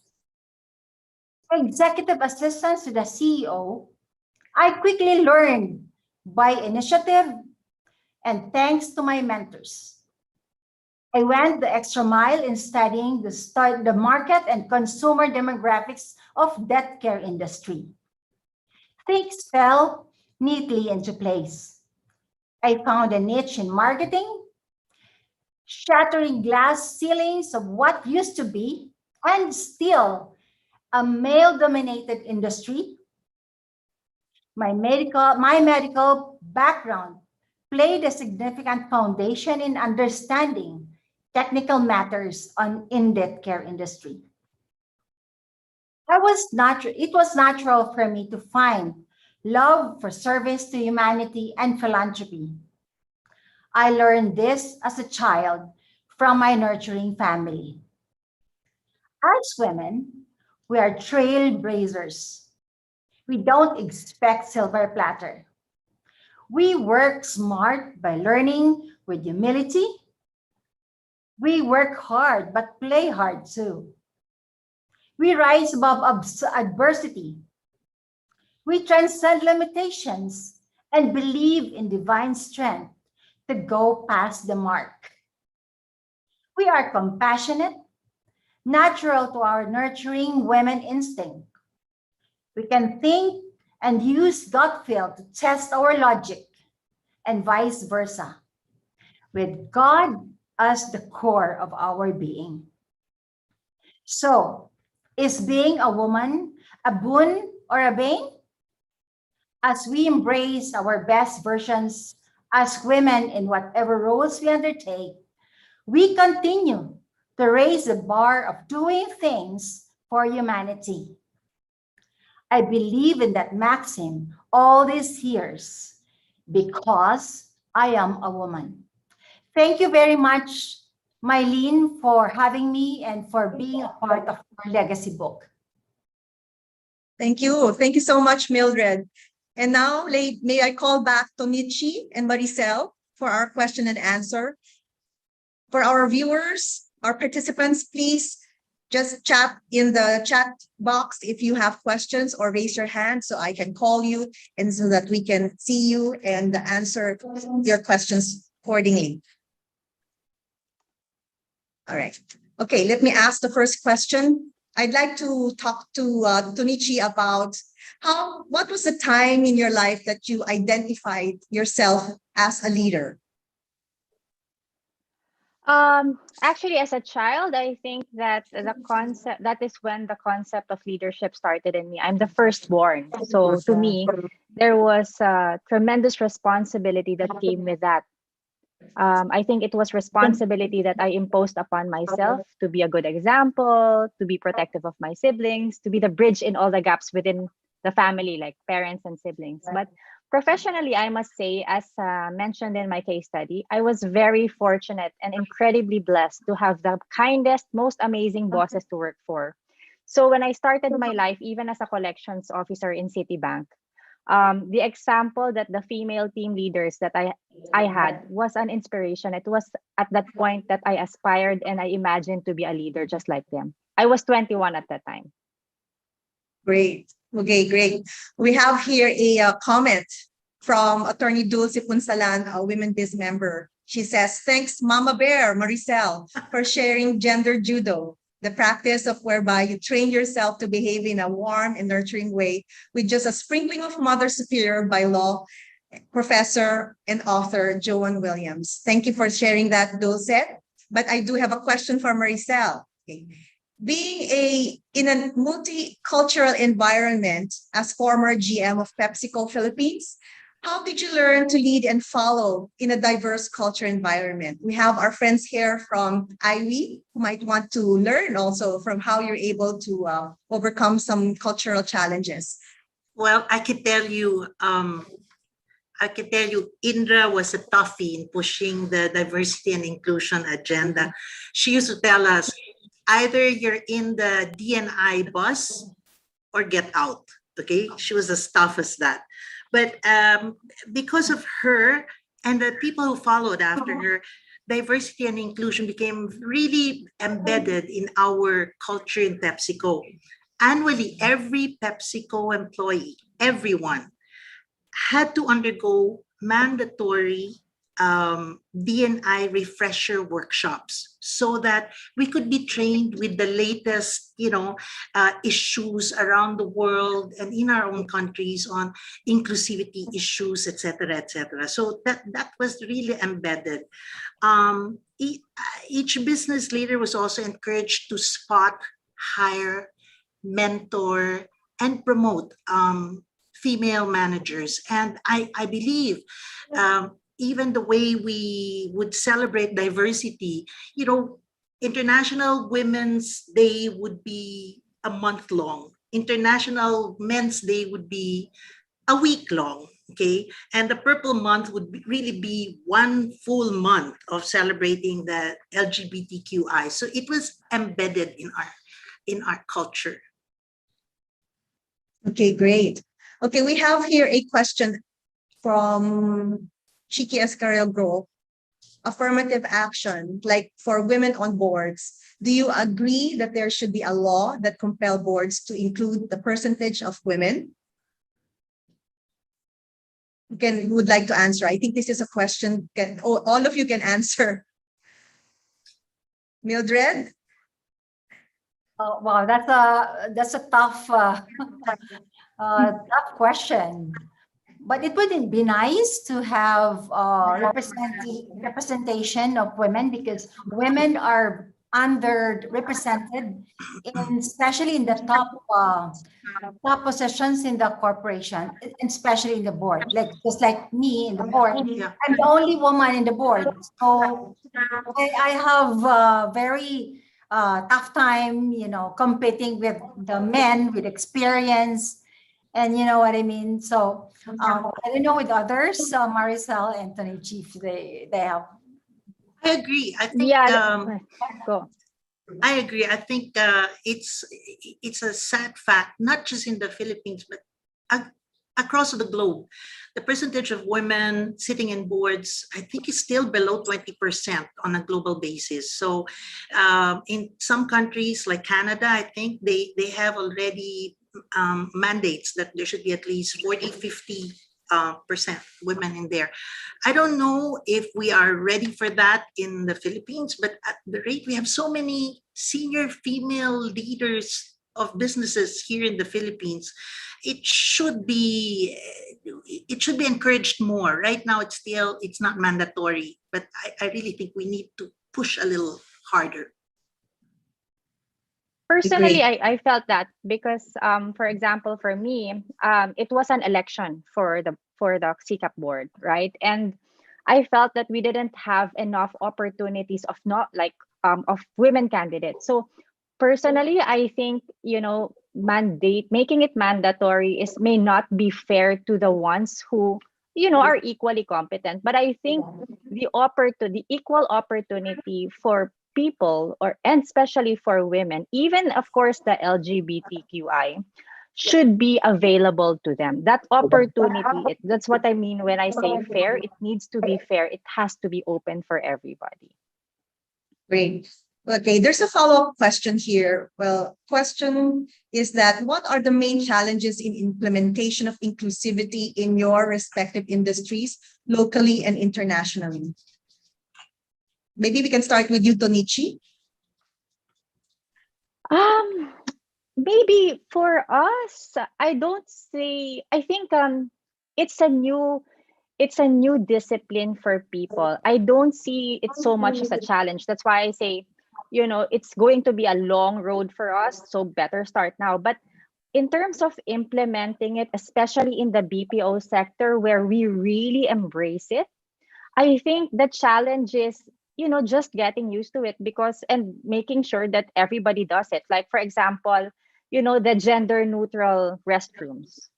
[SPEAKER 12] executive assistant to the CEO, I quickly learned by initiative and thanks to my mentors. I went the extra mile in studying the market and consumer demographics of death care industry. Things fell neatly into place. I found a niche in marketing, shattering glass ceilings of what used to be and still a male-dominated industry. My medical background played a significant foundation in understanding technical matters in death care industry. It was natural for me to find love for service to humanity and philanthropy. I learned this as a child from my nurturing family. As women, we are trailblazers. We don't expect silver platter. We work smart by learning with humility. We work hard but play hard too. We rise above adversity. We transcend limitations and believe in divine strength to go past the mark. We are compassionate, natural to our nurturing women instinct. We can think and use gut feel to test our logic, and vice versa, with God as the core of our being. So, is being a woman a boon or a bane? As we embrace our best versions as women in whatever roles we undertake, we continue to raise the bar of doing things for humanity. I believe in that maxim all these years because I am a woman. Thank you very much, Mylene, for having me and for being a part of our legacy book.
[SPEAKER 5] Thank you. Thank you so much, Mildred. And now may I call back Tonichi and Maricel for our question and answer. For our viewers, our participants, please just chat in the chat box if you have questions, or raise your hand so I can call you and so that we can see you and answer your questions accordingly. All right. Okay, let me ask the first question. I'd like to talk to Tonichi about what was the time in your life that you identified yourself as a leader?
[SPEAKER 10] Actually, as a child, I think that that is when the concept of leadership started in me. I'm the firstborn. So to me, there was a tremendous responsibility that came with that. I think it was responsibility that I imposed upon myself to be a good example, to be protective of my siblings, to be the bridge in all the gaps within the family, like parents and siblings. But professionally, I must say, as mentioned in my case study, I was very fortunate and incredibly blessed to have the kindest, most amazing bosses to work for. So when I started my life, even as a collections officer in Citibank, the example that the female team leaders that I had was an inspiration. It was at that point that I aspired and I imagined to be a leader just like them. I was 21 at that time.
[SPEAKER 5] Great. Okay, great. We have here a comment from Attorney Dulce Punsalan, a Women Biz member. She says, thanks, Mama Bear, Maricel, for sharing gender judo, the practice of whereby you train yourself to behave in a warm and nurturing way with just a sprinkling of Mother Superior by law professor and author Joan Williams. Thank you for sharing that, Dulce. But I do have a question for Maricel. Okay. Being in a multicultural environment as former GM of PepsiCo Philippines, how did you learn to lead and follow in a diverse culture environment? We have our friends here from IWE who might want to learn also from how you're able to overcome some cultural challenges.
[SPEAKER 11] Well, I can tell you, Indra was a toughie in pushing the diversity and inclusion agenda. She used to tell us, either you're in the DNI bus or get out. Okay, she was as tough as that. But because of her and the people who followed after her, diversity and inclusion became really embedded in our culture in PepsiCo. Annually, every PepsiCo employee, everyone, had to undergo mandatory DNI refresher workshops so that we could be trained with the latest, issues around the world and in our own countries on inclusivity issues, etc., etc. So that was really embedded. Each business leader was also encouraged to spot, hire, mentor, and promote female managers. And I believe even the way we would celebrate diversity, International Women's Day would be a month long. International Men's Day would be a week long, okay? And the Purple Month would really be one full month of celebrating the LGBTQI. So it was embedded in our culture.
[SPEAKER 5] Okay, great. Okay, we have here a question from Chiki Escarelgro. Affirmative action, like for women on boards. Do you agree that there should be a law that compel boards to include the percentage of women? Who would like to answer? I think this is a question all of you can answer. Mildred?
[SPEAKER 12] Oh, wow, that's a tough tough question. But it wouldn't be nice to have representation of women, because women are underrepresented, especially in the top positions in the corporation, and especially in the board. Like just like me in the board, I'm the only woman in the board. So I have a very tough time, competing with the men with experience. And you know what I mean? So I don't know with others, Maricel and Tony Chief, they have.
[SPEAKER 11] I agree. I think
[SPEAKER 10] Go.
[SPEAKER 11] I agree. I think it's a sad fact, not just in the Philippines, but across the globe. The percentage of women sitting in boards, I think, is still below 20% on a global basis. So in some countries like Canada, I think they have already mandates that there should be at least 40-50% women in there. I don't know if we are ready for that in the Philippines, but at the rate we have so many senior female leaders of businesses here in the Philippines, it should be encouraged more. Right now it's not mandatory, but I really think we need to push a little harder.
[SPEAKER 10] Personally, I felt that because, for example, for me, it was an election for the CCAP board, right? And I felt that we didn't have enough opportunities of of women candidates. So personally, I think making it mandatory may not be fair to the ones who are equally competent. But I think the equal opportunity for people, and especially for women, even of course the LGBTQI, should be available to them. That opportunity, that's what I mean when I say fair. It needs to be fair. It has to be open for everybody.
[SPEAKER 5] Great. Okay, there's a follow-up question here. Well, question is that what are the main challenges in implementation of inclusivity in your respective industries, locally and internationally? Maybe we can start with you, Tonichi.
[SPEAKER 10] Maybe for us, I think it's a new discipline for people. I don't see it so much as a challenge. That's why I say, it's going to be a long road for us, so better start now. But in terms of implementing it, especially in the BPO sector where we really embrace it, I think the challenge is just getting used to it, and making sure that everybody does it. Like, for example, the gender neutral restrooms,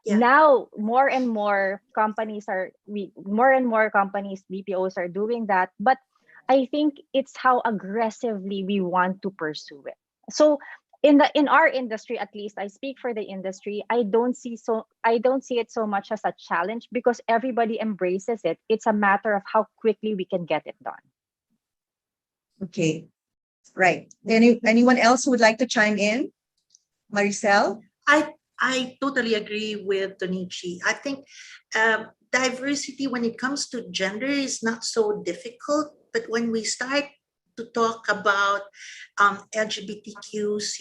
[SPEAKER 10] now more and more companies, BPOs are doing that. But I think it's how aggressively we want to pursue it. So in our industry, at least I speak for the industry, I don't see it so much as a challenge because everybody embraces it. It's a matter of how quickly we can get it done.
[SPEAKER 5] Okay, right. Anyone else who would like to chime in? Maricel?
[SPEAKER 11] I totally agree with Tonichi. I think diversity when it comes to gender is not so difficult, but when we start to talk about LGBTQs,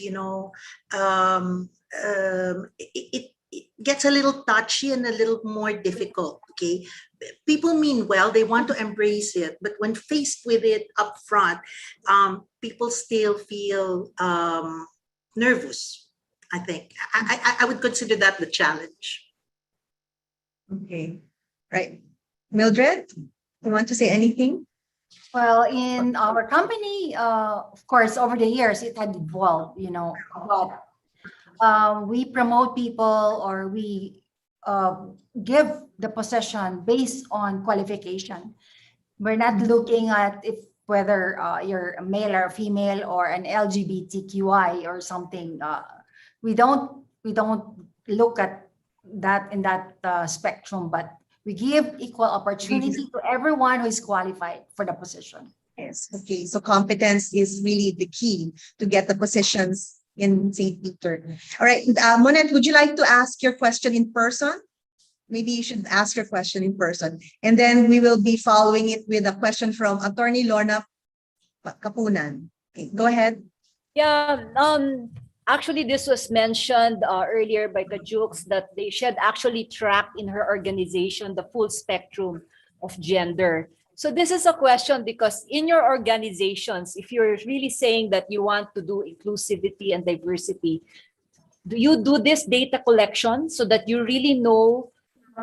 [SPEAKER 11] it gets a little touchy and a little more difficult. Okay, people mean well, they want to embrace it, but when faced with it up front, people still feel nervous. I think I would consider that the challenge.
[SPEAKER 5] Okay, right. Mildred, you want to say anything?
[SPEAKER 12] Well, in our company, of course, over the years, it had evolved, but we promote people, or we give the position based on qualification. We're not looking at if whether you're a male or female or an LGBTQI or something. We don't look at that in that spectrum, but we give equal opportunity to everyone who is qualified for the position.
[SPEAKER 5] Yes, okay, so competence is really the key to get the positions in St. Peter. All right, Monette, would you like to ask your question in person? Maybe you should ask your question in person. And then we will be following it with a question from Attorney Lorna Kapunan. Okay, go ahead.
[SPEAKER 7] Yeah, actually, this was mentioned earlier by Kajux that they should actually track in her organization the full spectrum of gender. So this is a question because in your organizations, if you're really saying that you want to do inclusivity and diversity, do you do this data collection so that you really know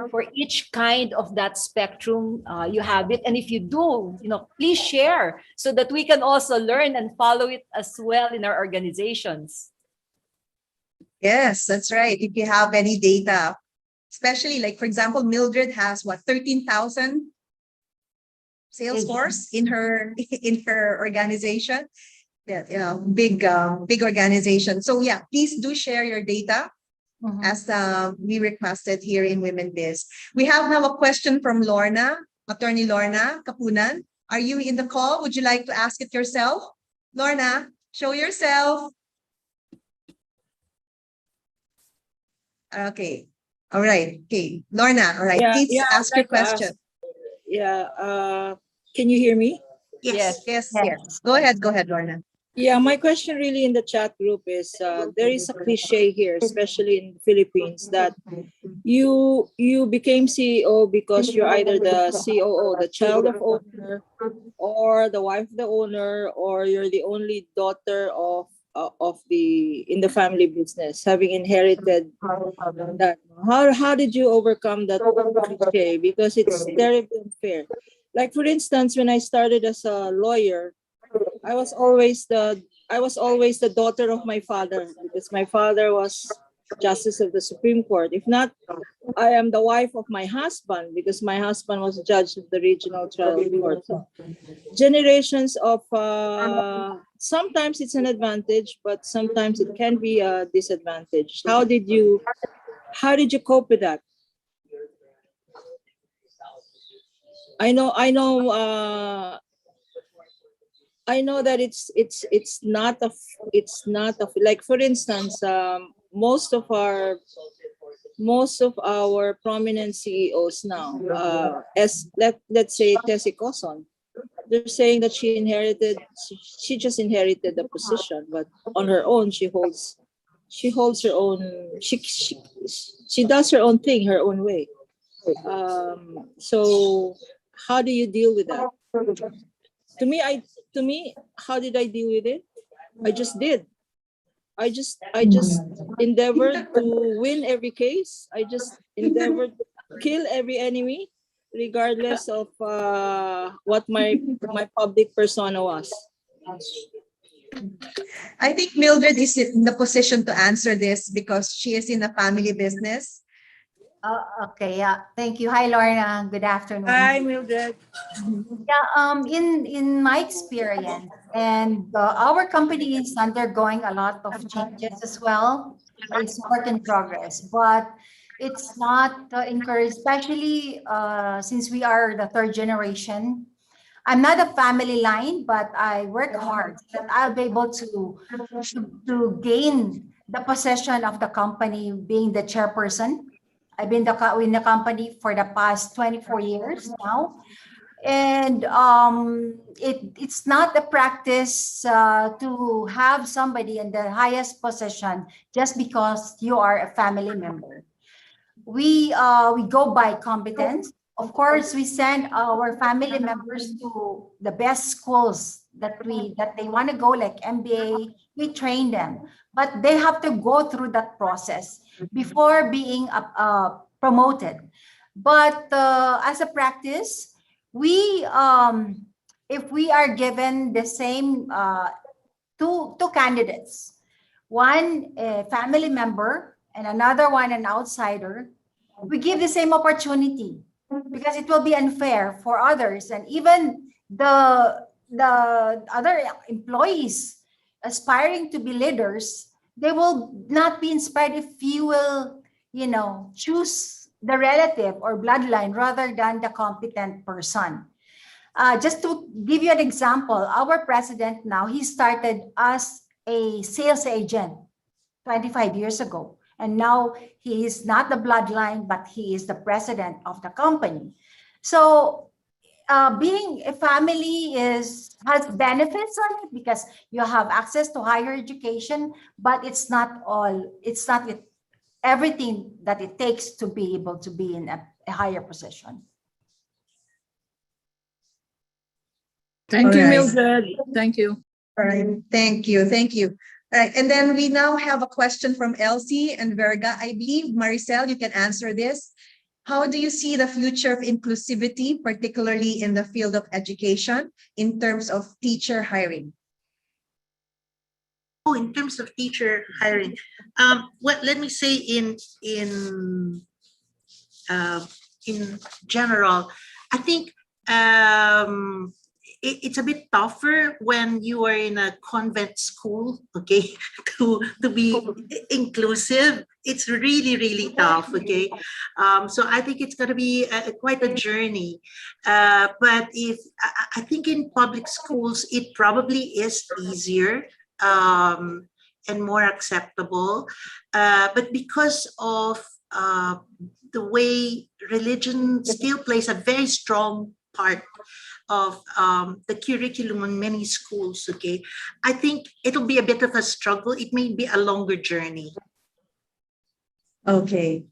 [SPEAKER 7] for each kind of that spectrum you have it? And if you do, please share so that we can also learn and follow it as well in our organizations.
[SPEAKER 5] Yes, that's right. If you have any data, especially like, for example, Mildred has what, 13,000 sales force in her organization. Yeah, big organization. So yeah, please do share your data as we requested here in Women Biz. We have now a question from Lorna, Attorney Lorna Kapunan. Are you in the call? Would you like to ask it yourself? Lorna, show yourself. Okay. All right. Okay. Lorna, all right. Please ask your question.
[SPEAKER 13] Can you hear me?
[SPEAKER 5] Yes. Go ahead, Lorna.
[SPEAKER 13] Yeah, my question really in the chat group is there is a cliche here, especially in the Philippines, that you became CEO because you're either the COO, the child of owner, or the wife of the owner, or you're the only daughter of in the family business, having inherited that. How did you overcome that cliche? Because it's terribly unfair. Like for instance, when I started as a lawyer, I was always the daughter of my father because my father was Justice of the Supreme Court. If not, I am the wife of my husband because my husband was judge of the regional trial court. So, generations of sometimes it's an advantage, but sometimes it can be a disadvantage. How did you cope with that? I know that it's not like, for instance, most of our prominent CEOs now, as let's say Tessie Coson, they're saying that she just inherited the position, but on her own she holds her own, she does her own thing her own way. So how do you deal with that? To me, how did I deal with it? I just did. I just endeavored to win every case. I just endeavored to kill every enemy, regardless of what my public persona was.
[SPEAKER 5] I think Mildred is in the position to answer this because she is in a family business.
[SPEAKER 12] Okay, yeah, thank you. Hi, Lorna. Good afternoon.
[SPEAKER 13] Hi, Mildred.
[SPEAKER 12] Yeah, in my experience, and our company is undergoing a lot of changes as well. It's work in progress, but it's not encouraged, especially since we are the third generation. I'm not a family line, but I work hard so that I'll be able to gain the possession of the company, being the chairperson. I've been in the company for the past 24 years now. And it's not the practice to have somebody in the highest position just because you are a family member. We go by competence. Of course, we send our family members to the best schools that they want to go, like MBA. We train them, but they have to go through that process before being promoted. But as a practice, if we are given the same two candidates, one a family member and another one an outsider, we give the same opportunity because it will be unfair for others, and even the other employees aspiring to be leaders, they will not be inspired if you will, choose the relative or bloodline rather than the competent person. Just to give you an example, our president now, he started as a sales agent 25 years ago. And now he is not the bloodline, but he is the president of the company. So being a family has benefits on it because you have access to higher education, but it's not everything that it takes to be able to be in a higher position.
[SPEAKER 13] Thank you,
[SPEAKER 5] Alright.
[SPEAKER 13] Mildred. Thank you.
[SPEAKER 5] All right, thank you, thank you. All right, and then we now have a question from Elsie and Verga. I believe, Maricel, you can answer this. How do you see the future of inclusivity, particularly in the field of education, in terms of teacher hiring?
[SPEAKER 11] Oh, in terms of teacher hiring, let me say in general, I think it's a bit tougher when you are in a convent school, okay, to be inclusive. It's really tough, okay. So I think it's going to be quite a journey. But I think in public schools, it probably is easier and more acceptable. But because of the way religion still plays a very strong part of the curriculum in many schools, okay, I think it'll be a bit of a struggle. It may be a longer journey.
[SPEAKER 5] Okay,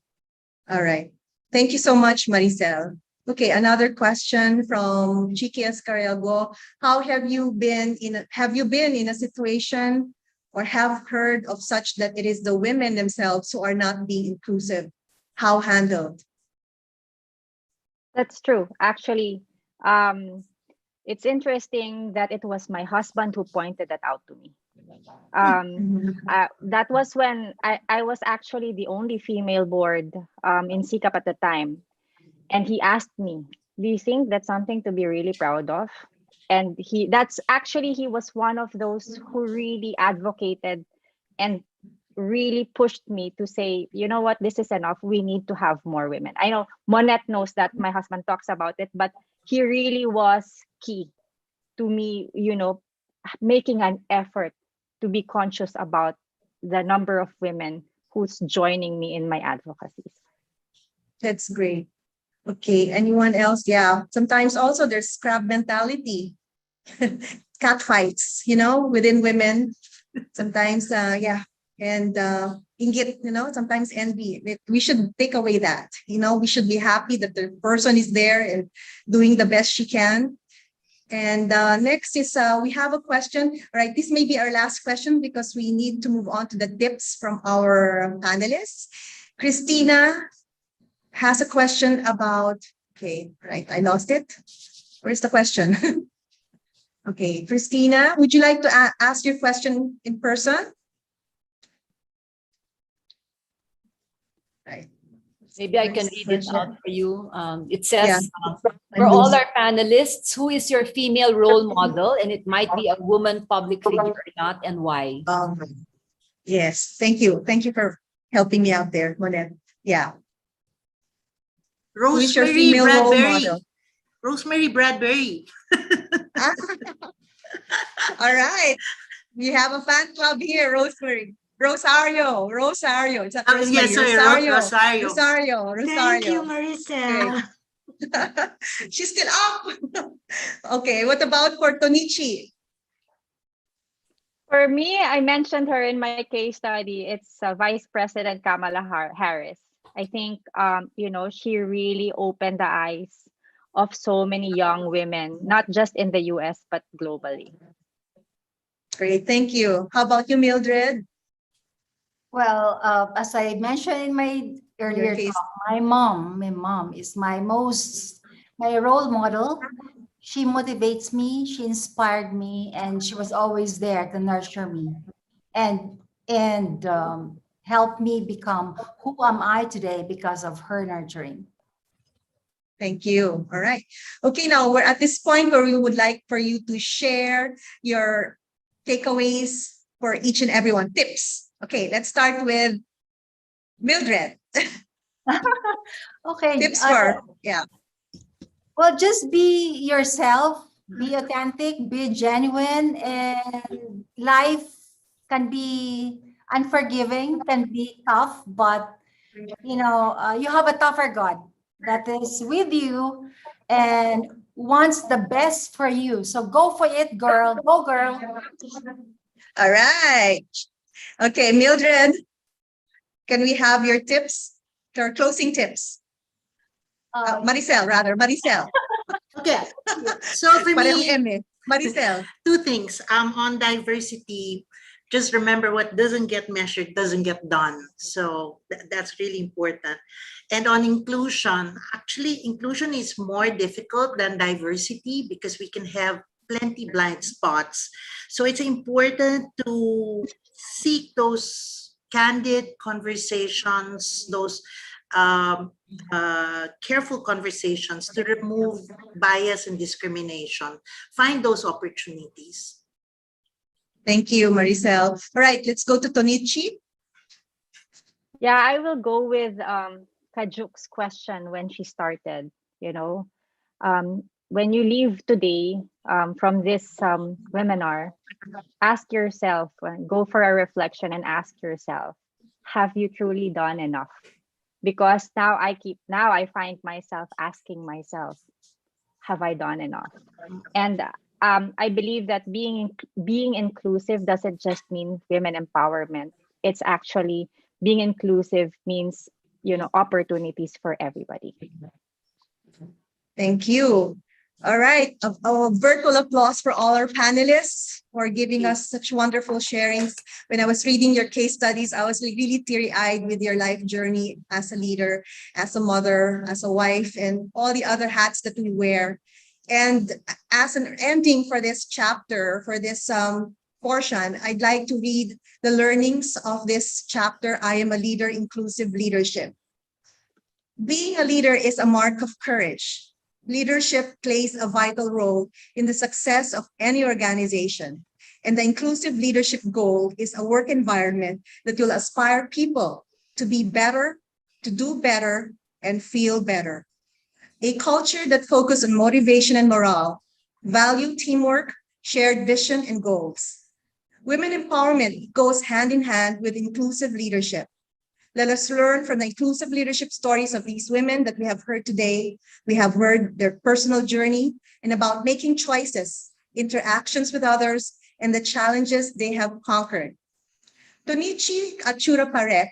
[SPEAKER 5] all right. Thank you so much, Maricel. Okay, another question from Chiqui Escariago. How have you been in a situation or have heard of such that it is the women themselves who are not being inclusive? How handled?
[SPEAKER 10] That's true. Actually, it's interesting that it was my husband who pointed that out to me. That was when I was actually the only female board in SICAP at the time. And he asked me, do you think that's something to be really proud of? And he was one of those who really advocated and really pushed me to say, you know what, this is enough. We need to have more women. I know Monette knows that my husband talks about it, but he really was key to me, making an effort to be conscious about the number of women who's joining me in my advocacies.
[SPEAKER 5] That's great. Okay, anyone else? Yeah, sometimes also there's scrap mentality, cat fights, within women. Sometimes, yeah, and inggit, sometimes envy. We should take away that, we should be happy that the person is there and doing the best she can. And next is, we have a question. All right, this may be our last question because we need to move on to the tips from our panelists. Christina has a question about, okay, right, I lost it. Where's the question? Okay, Christina, would you like to ask your question in person? Right.
[SPEAKER 7] Maybe I can read it out for you. It says, for all our panelists, who is your female role model? And it might be a woman public figure or not, and why?
[SPEAKER 5] Yes, thank you. Thank you for helping me out there, Monette. Yeah.
[SPEAKER 11] Rosemary Bradbury. Rosemary Bradbury.
[SPEAKER 5] All right. We have a fan club here, Rosemary. Rosario. It's not Rosemary.
[SPEAKER 11] Yes, sorry,
[SPEAKER 5] Rosario.
[SPEAKER 8] Thank you, Maricel.
[SPEAKER 5] Okay. She's still up. Okay, what about for Tonichi?
[SPEAKER 10] For me, I mentioned her in my case study. It's Vice President Kamala Harris. I think, she really opened the eyes of so many young women, not just in the US, but globally.
[SPEAKER 5] Great, thank you. How about you, Mildred?
[SPEAKER 12] Well, as I mentioned in my earlier talk, my mom is my role model. She motivates me, she inspired me, and she was always there to nurture me. And and helped me become who am I today because of her nurturing.
[SPEAKER 5] Thank you. All right. Okay, now we're at this point where we would like for you to share your takeaways for each and everyone. Tips. Okay, let's start with Mildred.
[SPEAKER 12] Okay.
[SPEAKER 5] Tips for, yeah.
[SPEAKER 12] Well, just be yourself, be authentic, be genuine, and life can be unforgiving, can be tough, but you know, you have a tougher God that is with you and wants the best for you. So go for it, girl. Go, girl.
[SPEAKER 5] All right. Okay, Mildred, can we have your tips, your closing tips? Maricel, rather, Maricel.
[SPEAKER 11] Okay. So for
[SPEAKER 5] Parehong
[SPEAKER 11] me,
[SPEAKER 5] M eh. Maricel.
[SPEAKER 11] two things. On diversity, just remember what doesn't get measured doesn't get done. So that's really important. And on inclusion, actually, inclusion is more difficult than diversity because we can have plenty blind spots. So it's important to seek those candid conversations, those careful conversations to remove bias and discrimination. Find those opportunities.
[SPEAKER 5] Thank you, Maricel. All right, let's go to Tonichi.
[SPEAKER 10] Yeah, I will go with Kajuk's question when she started. You know, when you leave today from this webinar, ask yourself, go for a reflection and ask yourself, have you truly done enough? Because now I find myself asking myself, have I done enough? And I believe that being inclusive doesn't just mean women empowerment. It's actually being inclusive means, you know, opportunities for everybody.
[SPEAKER 5] Thank you. All right, a virtual applause for all our panelists for giving us such wonderful sharings. When I was reading your case studies, I was really teary-eyed with your life journey as a leader, as a mother, as a wife, and all the other hats that we wear. And as an ending for this chapter, for this portion, I'd like to read the learnings of this chapter, I Am a Leader, Inclusive Leadership. Being a leader is a mark of courage. Leadership plays a vital role in the success of any organization. And the inclusive leadership goal is a work environment that will aspire people to be better, to do better, and feel better. A culture that focuses on motivation and morale, value teamwork, shared vision, and goals. Women empowerment goes hand in hand with inclusive leadership. Let us learn from the inclusive leadership stories of these women that we have heard today. We have heard their personal journey and about making choices, interactions with others, and the challenges they have conquered. Tonichi Achura Parek,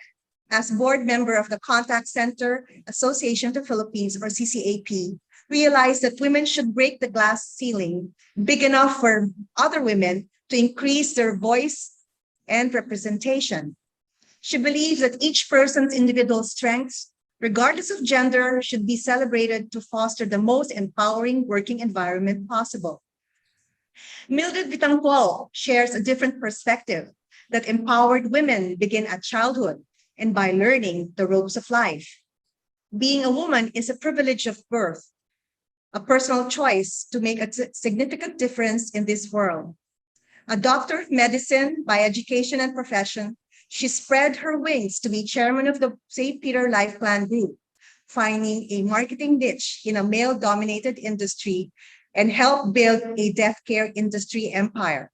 [SPEAKER 5] as board member of the Contact Center Association of the Philippines, or CCAP, realized that women should break the glass ceiling big enough for other women to increase their voice and representation. She believes that each person's individual strengths, regardless of gender, should be celebrated to foster the most empowering working environment possible. Mildred Vitangcuol shares a different perspective that empowered women begin at childhood and by learning the ropes of life. Being a woman is a privilege of birth, a personal choice to make a significant difference in this world. A doctor of medicine by education and profession, she spread her wings to be chairman of the St. Peter Life Plan Group, finding a marketing niche in a male-dominated industry and helped build a death care industry empire.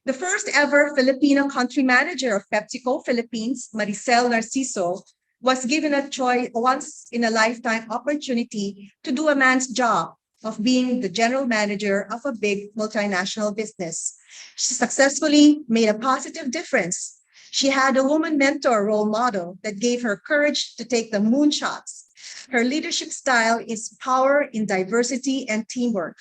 [SPEAKER 5] The first ever Filipino country manager of PepsiCo Philippines, Maricel Narciso, was given a once in a lifetime opportunity to do a man's job of being the general manager of a big multinational business. She successfully made a positive difference. She had a woman mentor role model that gave her courage to take the moonshots. Her leadership style is power in diversity and teamwork.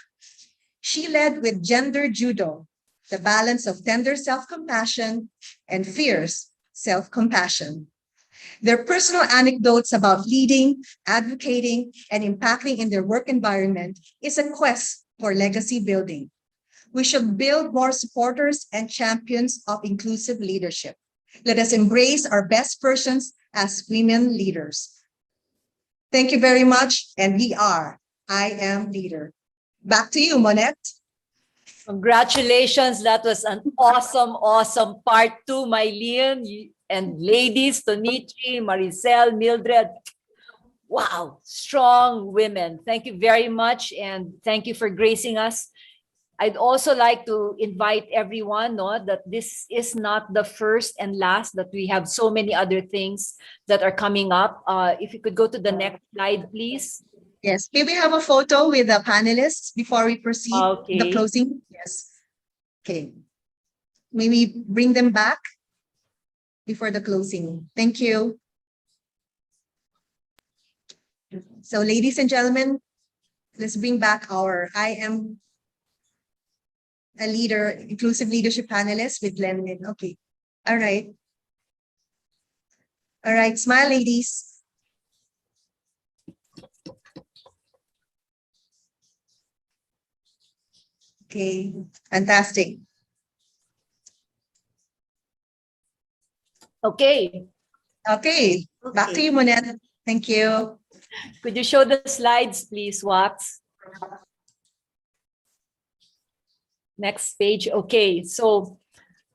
[SPEAKER 5] She led with gender judo, the balance of tender self-compassion and fierce self-compassion. Their personal anecdotes about leading, advocating, and impacting in their work environment is a quest for legacy building. We should build more supporters and champions of inclusive leadership. Let us embrace our best versions as women leaders. Thank you very much, and we are I Am Leader. Back to you, Monette.
[SPEAKER 7] Congratulations. That was an awesome part two, Mylene. And ladies, Tonichi, Maricel, Mildred. Wow, strong women. Thank you very much. And thank you for gracing us. I'd also like to invite everyone, that this is not the first and last, that we have so many other things that are coming up. If you could go to the next slide, please.
[SPEAKER 5] Yes, may we have a photo with the panelists before we proceed
[SPEAKER 7] Okay.
[SPEAKER 5] the closing? Yes. Okay. May we bring them back before the closing? Thank you. So ladies and gentlemen, let's bring back our I Am a Leader, inclusive leadership panelist with Lenlyn. Okay. All right. All right, smile, ladies. Okay, fantastic.
[SPEAKER 7] Okay.
[SPEAKER 5] Okay, back to you, Monette. Thank you.
[SPEAKER 7] Could you show the slides, please, Wax? Next page. Okay, so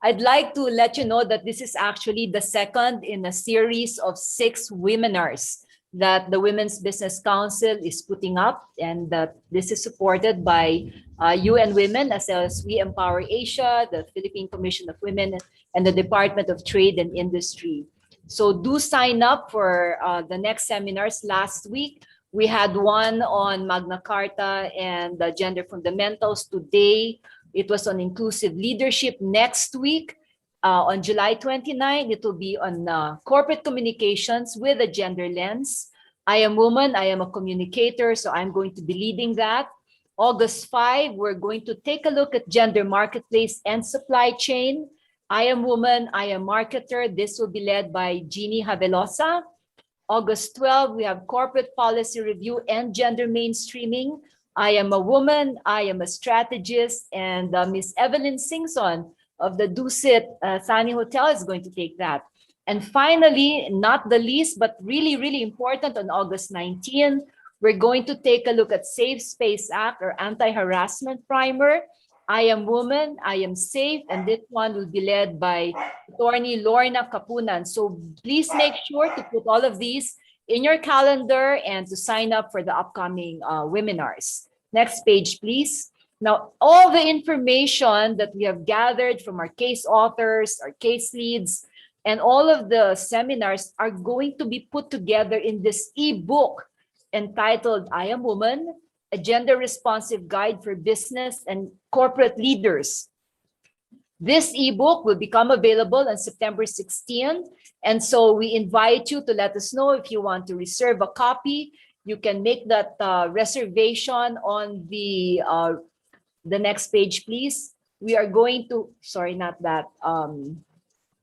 [SPEAKER 7] I'd like to let you know that this is actually the second in a series of 6 webinars that the Women's Business Council is putting up, and that this is supported by UN Women, as well as We Empower Asia, the Philippine Commission of Women, and the Department of Trade and Industry. So do sign up for the next seminars. Last week, we had one on Magna Carta and gender fundamentals. Today, it was on inclusive leadership. Next week, on July 29, it will be on corporate communications with a gender lens. I am woman, I am a communicator, so I'm going to be leading that. August 5, we're going to take a look at gender marketplace and supply chain. I am woman, I am marketer. This will be led by Jeannie Havelosa. August 12, we have corporate policy review and gender mainstreaming. I am a woman, I am a strategist, and Miss Evelyn Singson of the Dusit Sani Hotel is going to take that. And finally, not the least, but really, really important, on August 19, we're going to take a look at Safe Space Act, or Anti-Harassment Primer. I am woman, I am safe, and this one will be led by attorney Lorna Kapunan. So please make sure to put all of these in your calendar and to sign up for the upcoming webinars. Next page, please. Now, all the information that we have gathered from our case authors, our case leads, and all of the seminars are going to be put together in this ebook entitled I Am Woman, a gender responsive guide for business and corporate leaders. This ebook will become available on September 16. And so we invite you to let us know if you want to reserve a copy. You can make that reservation on the next page, please. We are going to, sorry, not that,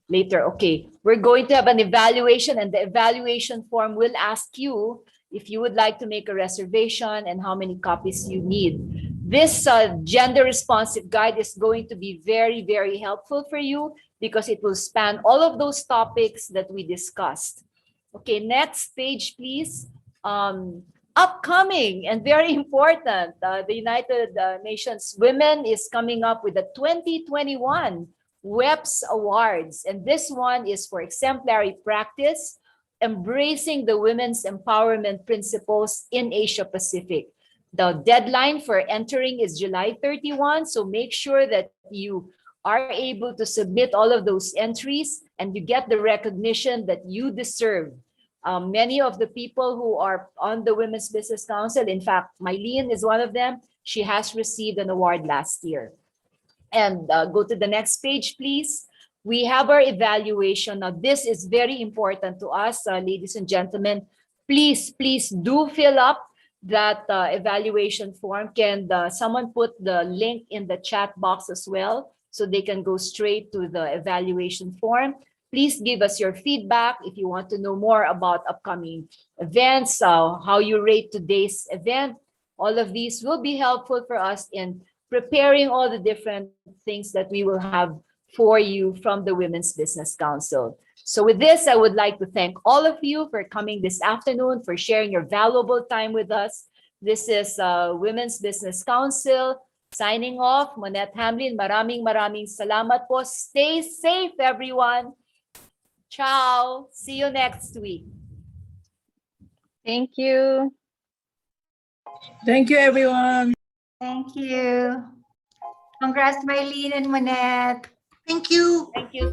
[SPEAKER 7] later. Okay, we're going to have an evaluation, and the evaluation form will ask you if you would like to make a reservation and how many copies you need. This gender responsive guide is going to be very, very helpful for you because it will span all of those topics that we discussed. Okay, next page, please. Upcoming and very important, the United Nations Women is coming up with the 2021 WEPS Awards. And this one is for exemplary practice, embracing the women's empowerment principles in Asia Pacific. The deadline for entering is July 31, so make sure that you are able to submit all of those entries and you get the recognition that you deserve. Many of the people who are on the Women's Business Council, in fact, Mylene is one of them. She has received an award last year. And go to the next page, please. We have our evaluation. Now, this is very important to us, ladies and gentlemen. Please, please do fill up that evaluation form. Can someone put the link in the chat box as well so they can go straight to the evaluation form? Please give us your feedback if you want to know more about upcoming events, how you rate today's event. All of these will be helpful for us in preparing all the different things that we will have for you from the Women's Business Council. So with this, I would like to thank all of you for coming this afternoon, for sharing your valuable time with us. This is Women's Business Council signing off. Monette Hamlin, maraming salamat po. Stay safe, everyone. Ciao. See you next week.
[SPEAKER 10] Thank you.
[SPEAKER 13] Thank you, everyone.
[SPEAKER 12] Thank you. Congrats, Mylene and Monette.
[SPEAKER 11] Thank you.
[SPEAKER 7] Thank you.